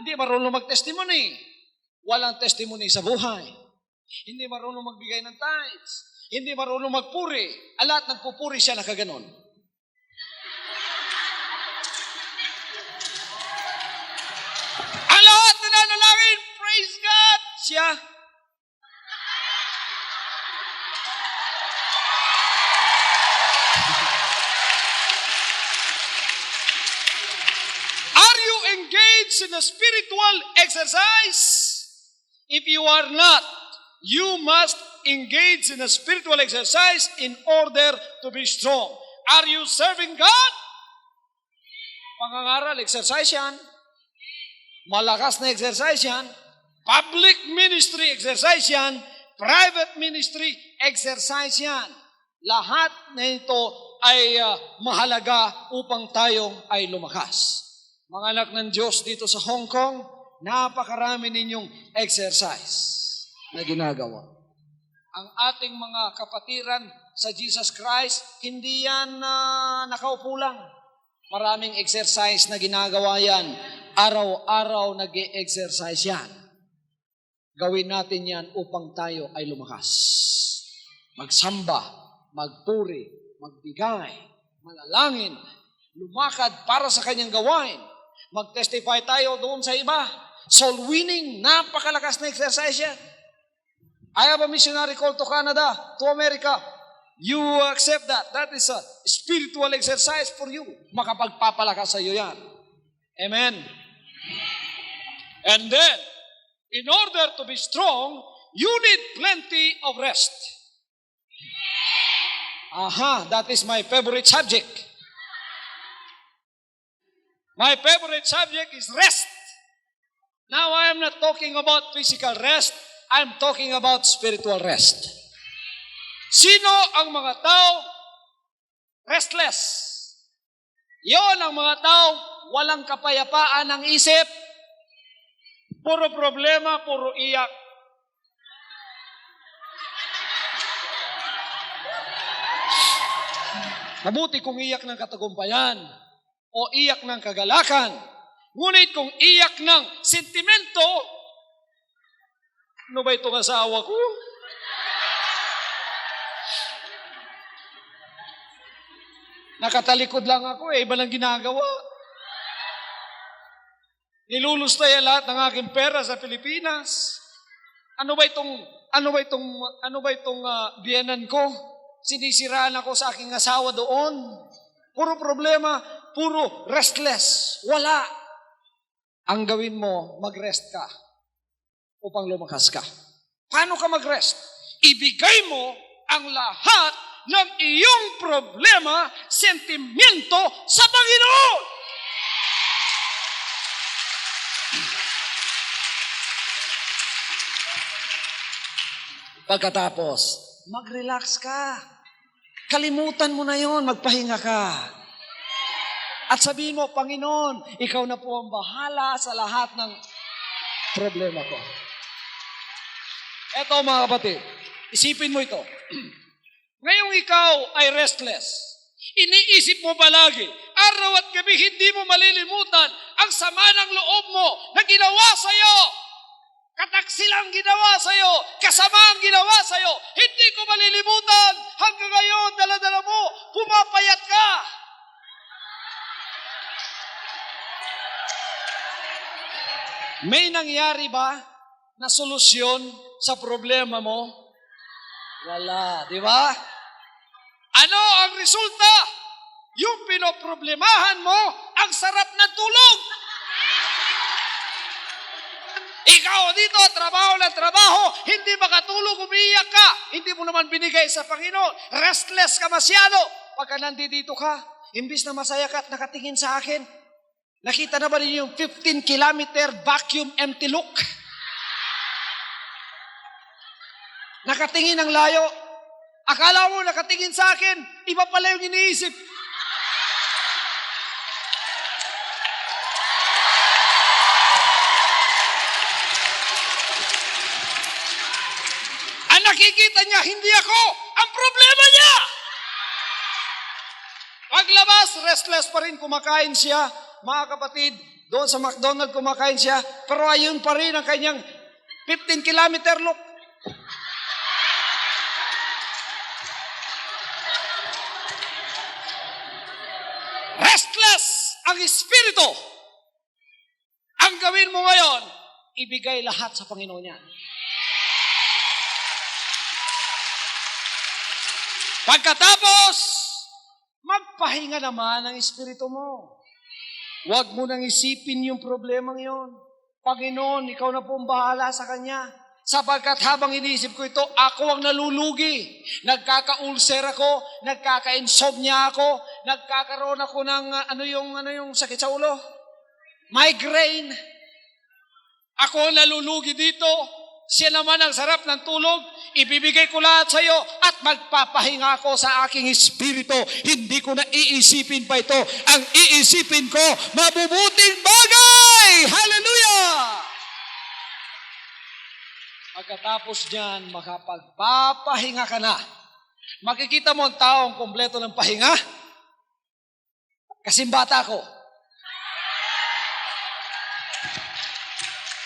Hindi marunong mag-testimony. Walang testimony sa buhay. Hindi marunong magbigay ng tithes. Hindi marunong magpuri. Alat nagpupuri siya na kaganon. Alat na nanalangin, praise God! Siya. Are you engaged in a spiritual exercise? If you are not, you must engage in a spiritual exercise in order to be strong. Are you serving God? Pangangaral, exercise yan. Malakas na exercise yan. Public ministry, exercise yan. Private ministry, exercise yan. Lahat na ito ay mahalaga upang tayo ay lumakas. Mga anak ng Diyos dito sa Hong Kong, napakarami ninyong exercise na ginagawa. Ang ating mga kapatiran sa Jesus Christ, hindi yan nakaupo lang. Maraming exercise na ginagawa yan. Araw-araw nag-e-exercise yan. Gawin natin yan upang tayo ay lumakas. Magsamba, magpuri, magbigay, manalangin, lumakad para sa kanyang gawain. Mag-testify tayo doon sa iba. Soul winning, napakalakas na exercise yan. I have a missionary called to Canada, to America. You accept that. That is a spiritual exercise for you. Makapagpapalakas sa iyo yan. Amen. And then, in order to be strong, you need plenty of rest. That is my favorite subject. My favorite subject is rest. Now, I am not talking about physical rest. I'm talking about spiritual rest. Sino ang mga tao restless? Yon ang mga tao walang kapayapaan ng isip. Puro problema, puro iyak. Mabuti kung iyak ng katagumpayan o iyak ng kagalakan. Ngunit kung iyak ng sentimento, ano ba itong asawa ko? Nakatalikod lang ako, iba lang ginagawa. Nilulustay lahat ng aking pera sa Pilipinas. Ano ba itong biyenan ko? Sinisiraan ako sa aking asawa doon. Puro problema, puro restless. Wala. Ang gawin mo, mag-rest ka upang lumakas ka. Paano ka mag-rest? Ibigay mo ang lahat ng iyong problema, sentimento sa Panginoon. Pagkatapos, mag-relax ka. Kalimutan mo na yon, magpahinga ka. At sabihin mo, Panginoon, ikaw na po ang bahala sa lahat ng problema ko. Eto mga kapatid, isipin mo ito. Ngayong ikaw ay restless, iniisip mo palagi, araw at gabi hindi mo malilimutan ang sama ng loob mo na ginawa sa'yo. Kataksilang ginawa sa'yo, kasamaang ginawa sa'yo, hindi ko malilimutan. Hanggang ngayon, dala-dala mo, pumapayat ka. May nangyari ba na solusyon sa problema mo? Wala, di ba? Ano ang resulta? Yung pinoproblemahan mo, ang sarap ng tulog. Ikaw dito, trabaho ng trabaho, hindi makatulog, umiiyak ka. Hindi mo naman binigay sa Panginoon. Restless ka masyado. Pagka nandito ka, imbis na masaya ka at nakatingin sa akin, nakita na ba niyo yung 15-kilometer vacuum empty look? Nakatingin ang layo. Akala mo nakatingin sa akin, iba pala yung iniisip. Nakikita niya, hindi ako ang problema niya. Paglabas, restless pa rin, kumakain siya. Mga kapatid, doon sa McDonald's kumakain siya, pero ayun pa rin ang kanyang 15-kilometer look. Restless ang espiritu. Ang gawin mo ngayon, ibigay lahat sa Panginoon niya. Pagkatapos, magpahinga naman ang espiritu mo. Huwag mo nang isipin yung problemang yon. Panginoon, ikaw na po ang bahala sa kanya. Sapagkat habang iniisip ko ito, ako ang nalulugi. Nagkaka-ulcer ako, nagkaka-insomnia ako, nagkakaroon ako ng ano yung sakit sa ulo? Migraine. Ako ang nalulugi dito. Siya naman ang sarap ng tulog. Ibibigay ko lahat sa iyo at magpapahinga ako sa aking espiritu. Hindi ko na iisipin pa ito. Ang iisipin ko, mabubuting bagay! Hallelujah! Pagkatapos niyan, makapagpapahinga ka na. Makikita mo ang taong kompleto ng pahinga? Kasimbata ko.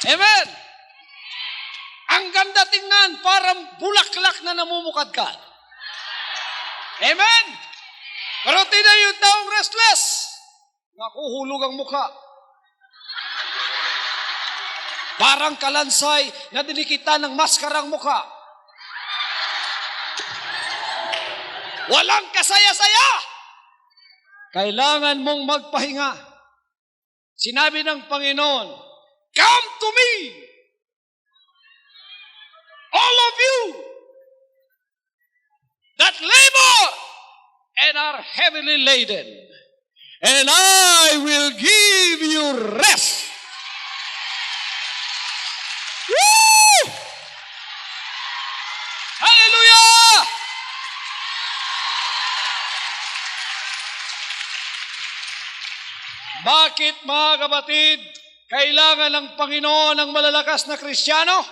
Amen! Ang ganda tingnan, parang bulaklak na namumukadkad. Amen? Pero tingnan yung taong restless. Nakuhulog ang mukha. Parang kalansay na dinikitan ng maskarang mukha. Walang kasaya-saya. Kailangan mong magpahinga. Sinabi ng Panginoon, "Come to me, all of you that labor and are heavily laden, and I will give you rest." Woo! Hallelujah! Bakit mga kapatid, kailangan ng Panginoon ng malalakas na Kristiyano?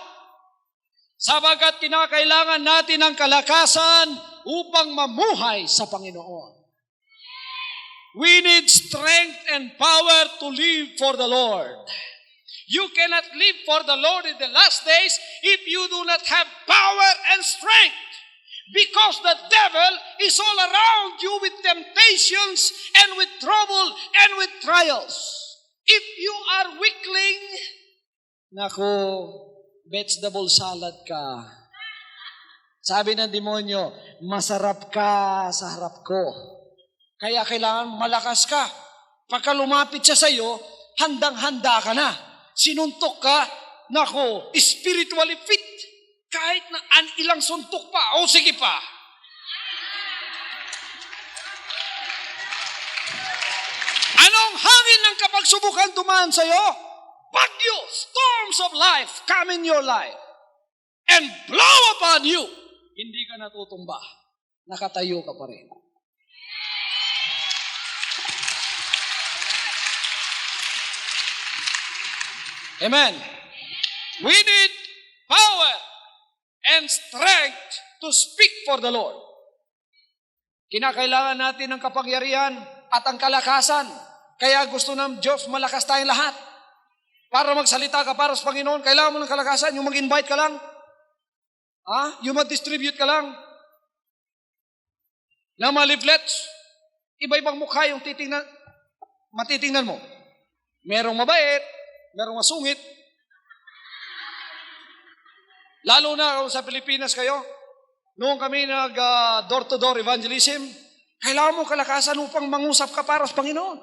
Sapagkat kinakailangan natin ang kalakasan upang mamuhay sa Panginoon. We need strength and power to live for the Lord. You cannot live for the Lord in the last days if you do not have power and strength. Because the devil is all around you with temptations and with trouble and with trials. If you are weakling, naku, vegetable salad ka. Sabi ng demonyo, masarap ka sa harap ko. Kaya kailangan malakas ka. Pagka lumapit siya sa iyo, handang-handa ka na. Sinuntok ka, naku, spiritually fit. Kahit na ilang suntok pa, o sige pa. Anong hangin ng kapagsubukan dumaan sa iyo? Bagyo, storms of life come in your life and blow upon you. Hindi ka natutumba. Nakatayo ka pa rin. Amen. We need power and strength to speak for the Lord. Kinakailangan natin ng kapangyarihan at ang kalakasan. Kaya gusto ng Diyos malakas tayong lahat. Para magsalita ka para sa Panginoon, kailangan mo ng kalakasan. Yung mag-invite ka lang. Yung mag-distribute ka lang. Na mga leaflets. Iba-ibang mukha yung matitingnan mo. Merong mabait, merong masungit. Lalo na kung sa Pilipinas kayo, noong kami door-to-door evangelism, kailangan mo kalakasan upang mangusap ka para sa Panginoon.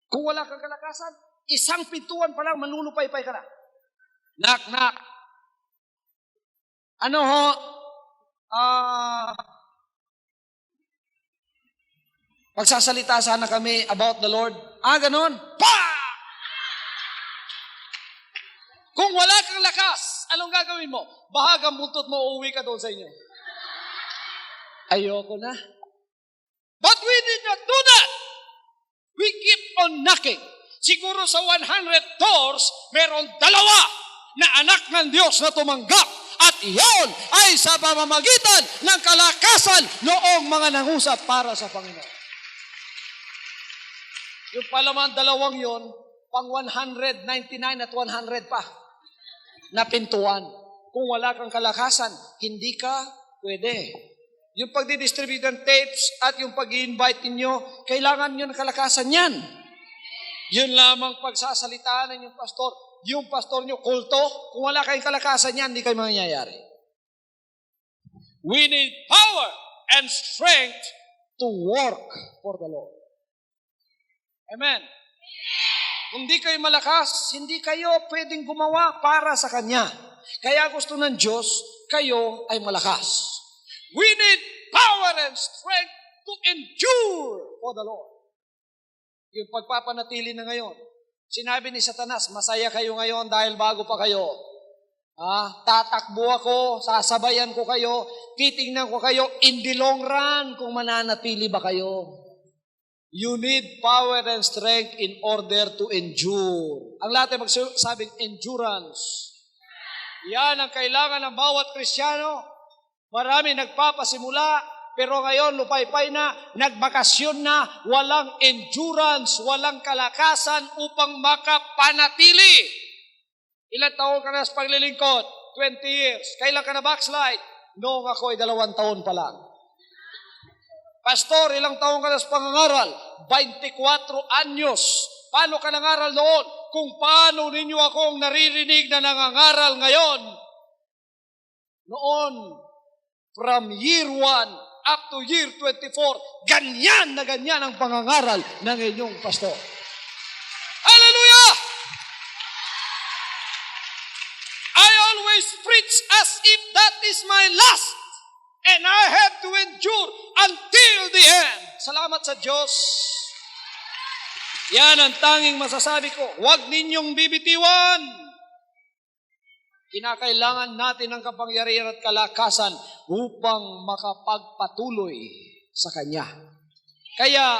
Kung wala kang kalakasan, isang pintuan pa lang, manunupay-pay ka na. Knock. Ano ho? Pagsasalita sana kami about the Lord. Ganon. Pa! Kung wala kang lakas, anong gagawin mo? Bahagang buntot mo, uuwi ka doon sa inyo. Ayoko na. But we did not do that. We keep on knocking. Siguro sa 100 doors, meron 2 na anak ng Diyos na tumanggap at iyon ay sa pamamagitan ng kalakasan noong mga nangusap para sa Panginoon. Yung palaman dalawang yon, pang 199 at 100 pa na pintuan. Kung wala kang kalakasan, hindi ka pwede. Yung pagdidistribute ng tapes at yung pag-i-invite ninyo, kailangan nyo ng kalakasan yan. Yun lamang pagsasalitaan ng yung pastor. Yung pastor nyo, kulto, kung wala kayong kalakasan yan, hindi kayo mangyayari. We need power and strength to work for the Lord. Amen. Kung di kayo malakas, hindi kayo pwedeng gumawa para sa Kanya. Kaya gusto ng Diyos, kayo ay malakas. We need power and strength to endure for the Lord. Yung pagpapanatili na ngayon. Sinabi ni Satanas, masaya kayo ngayon dahil bago pa kayo. Tatakbo ako, sasabayan ko kayo, titingnan ko kayo in the long run kung mananatili ba kayo. You need power and strength in order to endure. Ang lahat ay magsabing endurance. Yan ang kailangan ng bawat Kristiyano. Marami nagpapasimula, pero ngayon lupay-pay na, nagbakasyon na, walang endurance, walang kalakasan upang makapanatili. Ilang taon ka na sa paglilingkod? 20 years. Kailan ka na backslide? Noong ako ay 2 taon pa lang. Pastor, ilang taon ka na sa pangangaral? 24 anyos. Paano ka nangaral noon? Kung paano ninyo akong naririnig na nangangaral ngayon? Noon, from year 1 up to year 24, ganyan na ganyan ang pangangaral ng inyong pastor. Hallelujah! I always preach as if that is my last. And I have to endure until the end. Salamat sa Diyos. Yan ang tanging masasabi ko. Huwag ninyong bibitiwan. Kinakailangan natin ng kapangyarihan at kalakasan upang makapagpatuloy sa Kanya. Kaya,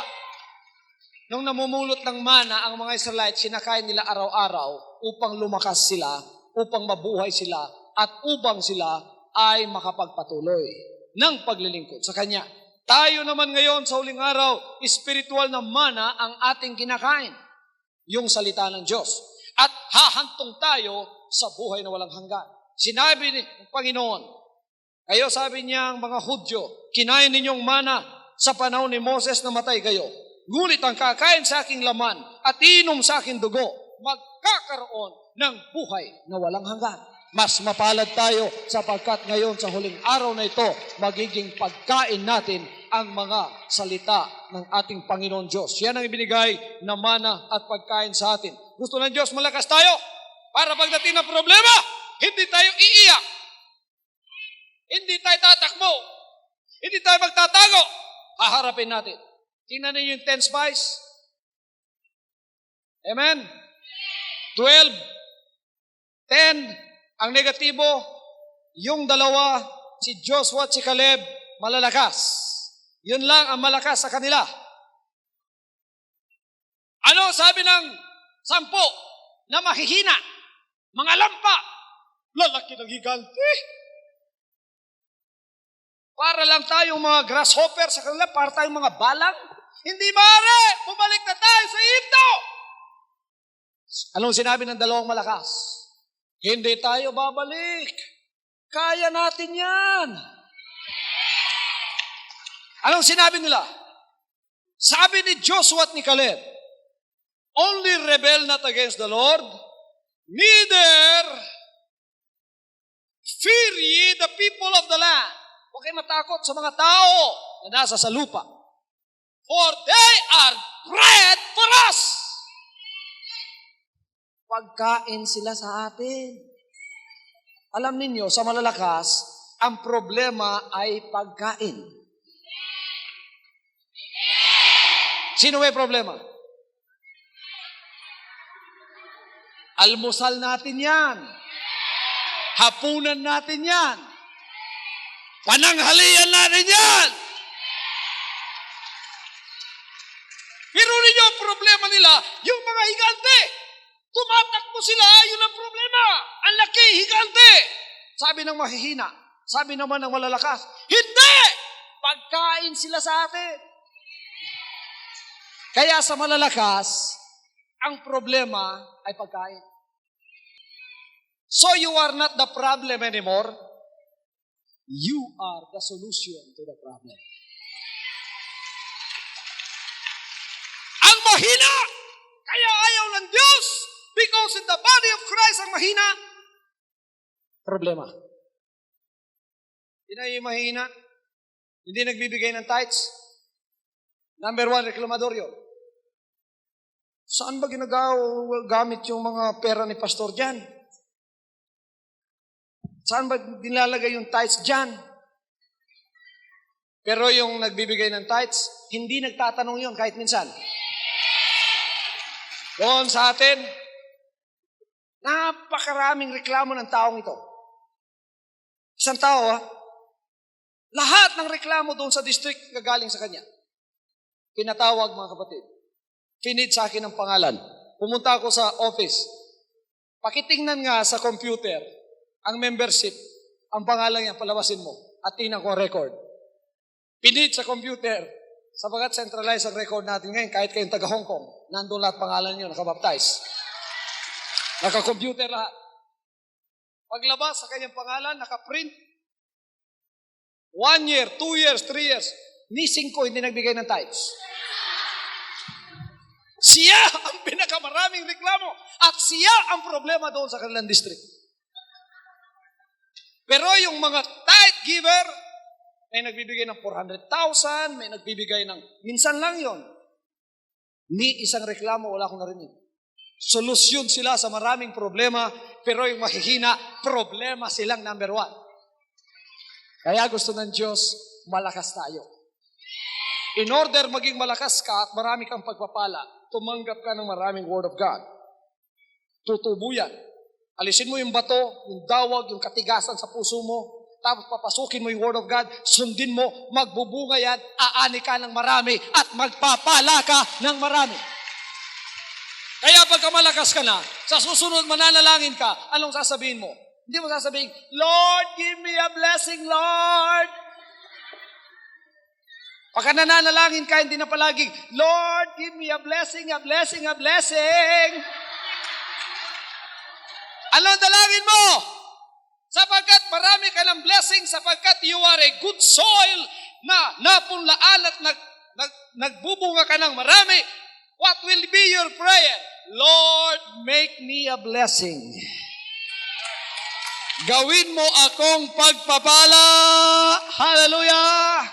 nung namumulot ng mana ang mga Israelites, sinakain nila araw-araw upang lumakas sila, upang mabuhay sila, at upang sila ay makapagpatuloy ng paglilingkod sa Kanya. Tayo naman ngayon sa huling araw, spiritual na mana ang ating kinakain, yung salita ng Diyos. At hahantong tayo sa buhay na walang hanggan. Sinabi ni Panginoon, kayo sabi niya ang mga Hudyo, kinain ninyong mana sa panahon ni Moses na matay kayo. Ngunit ang kakain sa aking laman at inom sa aking dugo, magkakaroon ng buhay na walang hanggan. Mas mapalad tayo sapagkat ngayon sa huling araw na ito, magiging pagkain natin ang mga salita ng ating Panginoon Diyos. Yan ang ibinigay na mana at pagkain sa atin. Gusto ng Diyos malakas tayo para pagdating ng problema, hindi tayo iiyak. Hindi tayo tatakbo. Hindi tayo magtatago. Haharapin natin. Tingnan niyo yung 10 spies. Amen? 12, 10, ang negatibo, yung dalawa, si Joshua at si Caleb, malalakas. Yun lang ang malakas sa kanila. Ano sabi ng 10 na mahihina? Mga lampa. Lalaki ng higante. Para lang tayong mga grasshopper sa kanila, para tayong mga balang. Hindi maaari, bumalik na tayo sa Egypto. Anong sinabi ng dalawang malakas? Hindi tayo babalik. Kaya natin yan. Anong sinabi nila? Sabi ni Joshua at ni Caleb, only rebel not against the Lord, neither fear ye the people of the land. Huwag kayo matakot sa mga tao na nasa sa lupa. For they are bread for us. Pagkain sila sa atin. Alam ninyo, sa malalakas, ang problema ay pagkain. Sino may problema? Almusal natin yan. Hapunan natin yan. Pananghalian natin yan. Pero ninyo, ang problema nila, yung mga higante. Tumatakbo sila, yun ang problema. Ang laki, higante. Sabi ng mahihina. Sabi naman ng malalakas, hindi! Pagkain sila sa atin. Kaya sa malalakas, ang problema ay pagkain. So you are not the problem anymore. You are the solution to the problem. Ang mahina, kaya ayaw ng Diyos, because in the body of Christ, ang mahina, problema. Hindi na yung mahina, hindi nagbibigay ng tithes. Number 1, reklamador yun. Saan ba ginagamit yung mga pera ni pastor dyan? Saan ba nilalagay yung tithes dyan? Pero yung nagbibigay ng tithes, hindi nagtatanong yun kahit minsan. Doon sa atin, napakaraming reklamo ng taong ito. Isang tao, lahat ng reklamo doon sa district gagaling sa kanya. Pinatawag mga kapatid. Pinid sa akin ang pangalan. Pumunta ako sa office. Pakitingnan nga sa computer ang membership, ang pangalan niya, palabasin mo. At tingnan ko ang record. Pinid sa computer, sapagat centralize ang record natin ngayon, kahit kayong taga Hong Kong, nandun lahat pangalan niyo, nakabaptize. Naka-computer lahat. Paglabas sa kanyang pangalan, naka-print. 1 year, 2 years, 3 years. Ni 5 hindi nagbigay ng tithes. Siya ang pinakamaraming reklamo at siya ang problema doon sa kanilang district. Pero yung mga tithe giver, may nagbibigay ng 400,000, may nagbibigay ng, minsan lang yon. Ni isang reklamo, wala akong narinig. Solusyon sila sa maraming problema, pero yung mahihina, problema silang number 1. Kaya gusto ng Diyos, malakas tayo. In order maging malakas ka at marami kang pagpapala, tumanggap ka ng maraming Word of God. Tutubo yan. Alisin mo yung bato, yung dawag, yung katigasan sa puso mo, tapos papasukin mo yung Word of God, sundin mo, magbubunga yan, aani ka ng marami, at magpapala ka ng marami. Kaya pagka malakas ka na, sa susunod mananalangin ka, anong sasabihin mo? Hindi mo sasabihin, Lord, give me a blessing, Lord. Pagka nananalangin ka, hindi na palagi, Lord, give me a blessing, a blessing, a blessing. Anong dalangin mo? Sapagkat marami ka ng blessing, sapagkat you are a good soil na napunlaan at nagbubunga ka ng marami. What will be your prayer? Lord, make me a blessing. Gawin mo akong pagpapala. Hallelujah!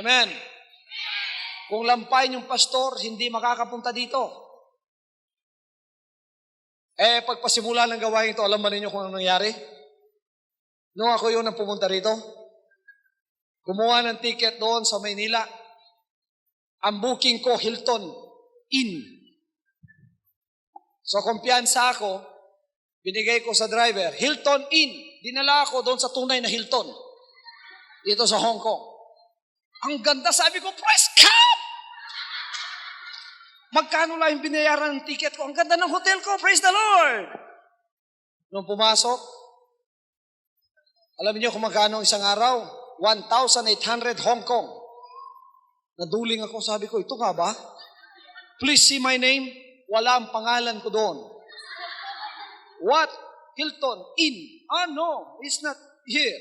Amen. Kung lampayin yung pastor, hindi makakapunta dito. Pagpasimula ng gawain ito, alam ba ninyo kung anong nangyari? Nung ako yun ang pumunta rito, kumuha ng ticket doon sa Maynila. Ang booking ko, Hilton Inn. So, kumpiyansa ako, binigay ko sa driver, Hilton Inn. Dinala ako doon sa tunay na Hilton. Dito sa Hong Kong. Ang ganda, sabi ko, praise God! Magkano lang yung binayaran ng ticket ko? Ang ganda ng hotel ko, praise the Lord! Nung pumasok, alam niyo kung magkano isang araw? 1,800 Hong Kong. Naduling ako, sabi ko, ito nga ba? Please see my name. Wala ang pangalan ko doon. What? Hilton Inn. No, it's not here.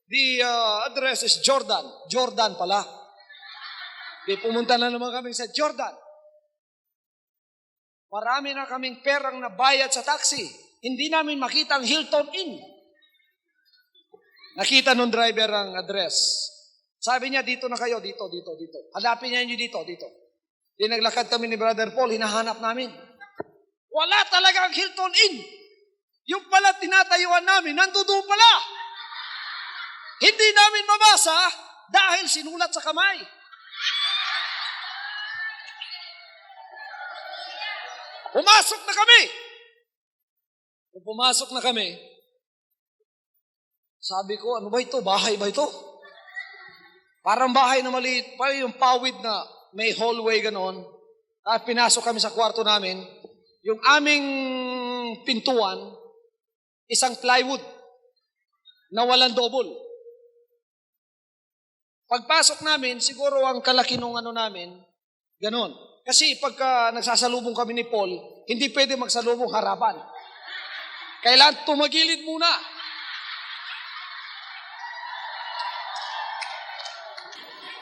The address is Jordan. Jordan pala. Pumunta na naman kami sa Jordan. Marami na kaming perang nabayad sa taxi. Hindi namin makita ang Hilton Inn. Nakita nung driver ang address. Sabi niya, dito na kayo, dito. Hanapin niya nyo dito. Di naglakad kami ni Brother Paul, hinahanap namin. Wala talaga ang Hilton Inn. Yung pala tinatayuan namin, nandoon pala. Hindi namin mabasa dahil sinulat sa kamay. Pumasok na kami. Kung pumasok na kami, sabi ko, ano ba ito? Bahay ba ito? Parang bahay na maliit, parang yung pawid na may hallway ganon. At pinasok kami sa kwarto namin. Yung aming pintuan, isang plywood na walang double. Pagpasok namin, siguro ang kalaki nung ano namin, ganon. Kasi pagka nagsasalubong kami ni Paul, hindi pwede magsalubong harapan. Kailangan tumagilid muna.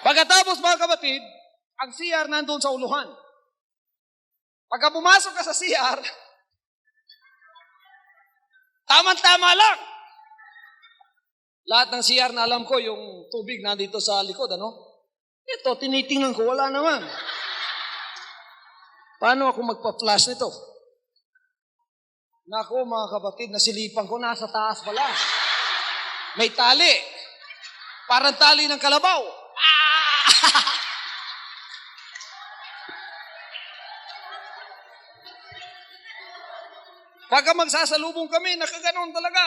Pagkatapos mga kapatid, ang CR nandun sa uluhan. Pagka pumasok ka sa CR, tama-tama lang. Lahat ng CR na alam ko, yung tubig nandito sa likod, ano? Ito, tinitingnan ko, wala naman. Paano ako magpa-flash nito? Naku, mga kapatid, nasilipan ko, nasa taas pala. May tali. Parang tali ng kalabaw. Pagka magsasalubong kami, nakaganon talaga.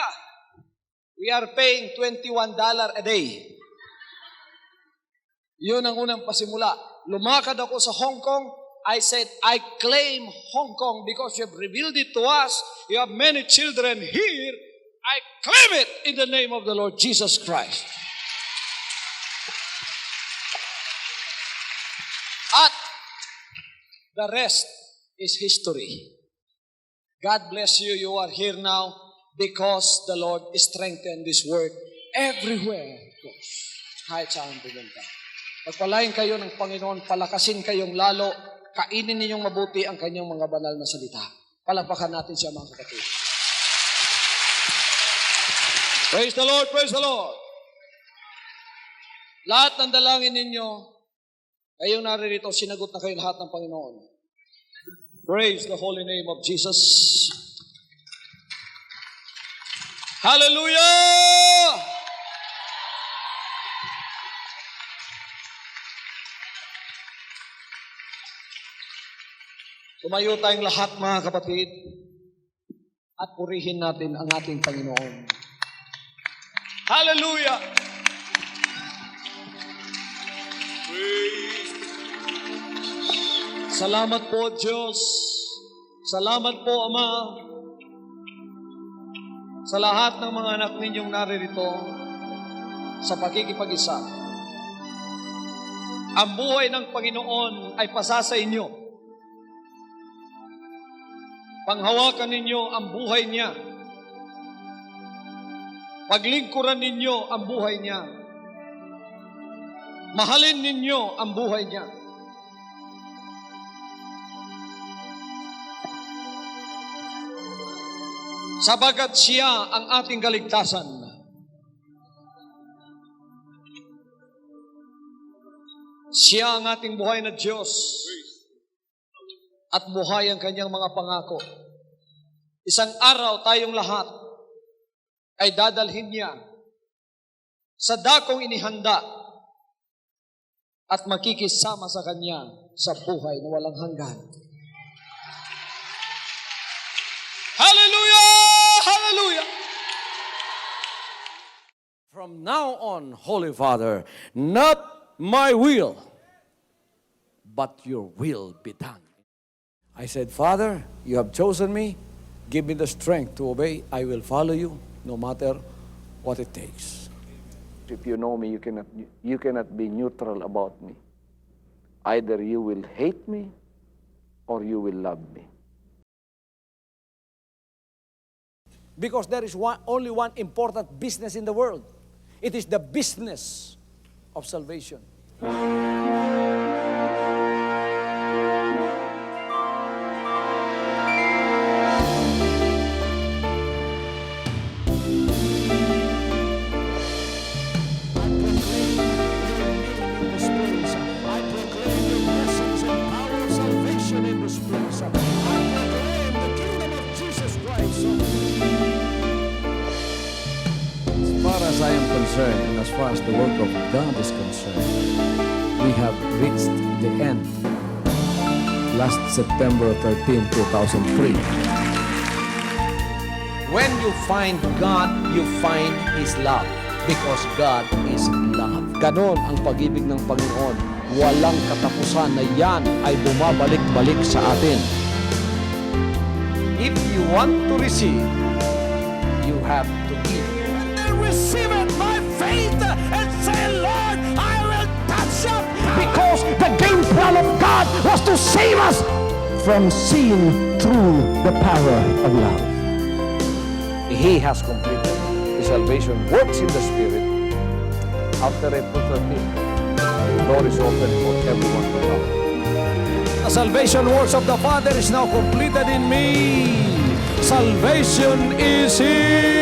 We are paying $21 a day. Yun ang unang pasimula. Lumakad ako sa Hong Kong. I said, I claim Hong Kong because you have revealed it to us. You have many children here. I claim it in the name of the Lord Jesus Christ. At the rest is history. God bless you. You are here now because the Lord strengthened this word everywhere it goes. Kahit saan pumunta. Pagpalain kayo ng Panginoon, palakasin kayong lalo, kainin ninyong mabuti ang kanyang mga banal na salita. Palakpakan natin siya mga kapatid. Praise the Lord, praise the Lord. Lahat ng dalangin ninyo, kayong naririto, sinagot na kayo lahat ng Panginoon. Praise the holy name of Jesus. Hallelujah! Tumayo tayong lahat mga kapatid at purihin natin ang ating Panginoon. Hallelujah! Salamat po, Diyos. Salamat po, Ama, sa lahat ng mga anak ninyong naririto sa pakikipag-isa. Ang buhay ng Panginoon ay pasa sa inyo. Panghawakan ninyo ang buhay niya. Paglingkuran ninyo ang buhay niya. Mahalin ninyo ang buhay niya. Sabagat siya ang ating kaligtasan. Siya ang ating buhay na Diyos. At buhay ang kanyang mga pangako. Isang araw tayong lahat ay dadalhin niya sa dakong inihanda at makikisama sa kanya sa buhay na walang hanggan. Hallelujah! Hallelujah! From now on, Holy Father, not my will, but your will be done. I said, Father, you have chosen me. Give me the strength to obey. I will follow you no matter what it takes. If you know me, you cannot be neutral about me. Either you will hate me or you will love me. Because there is only one important business in the world. It is the business of salvation. As I am concerned, and as far as the work of God is concerned, we have reached the end. Last September 13, 2003. When you find God, you find His love. Because God is love. Ganon ang pag-ibig ng Panginoon. Walang katapusan na yan ay bumabalik-balik sa atin. If you want to receive, you have to give. Receive it by faith and say, Lord, I will touch up. Because the game plan of God was to save us from sin through the power of love. He has completed. His salvation works in the Spirit. After April 13th, the door is open for everyone to come. The salvation works of the Father is now completed in me. Salvation is here.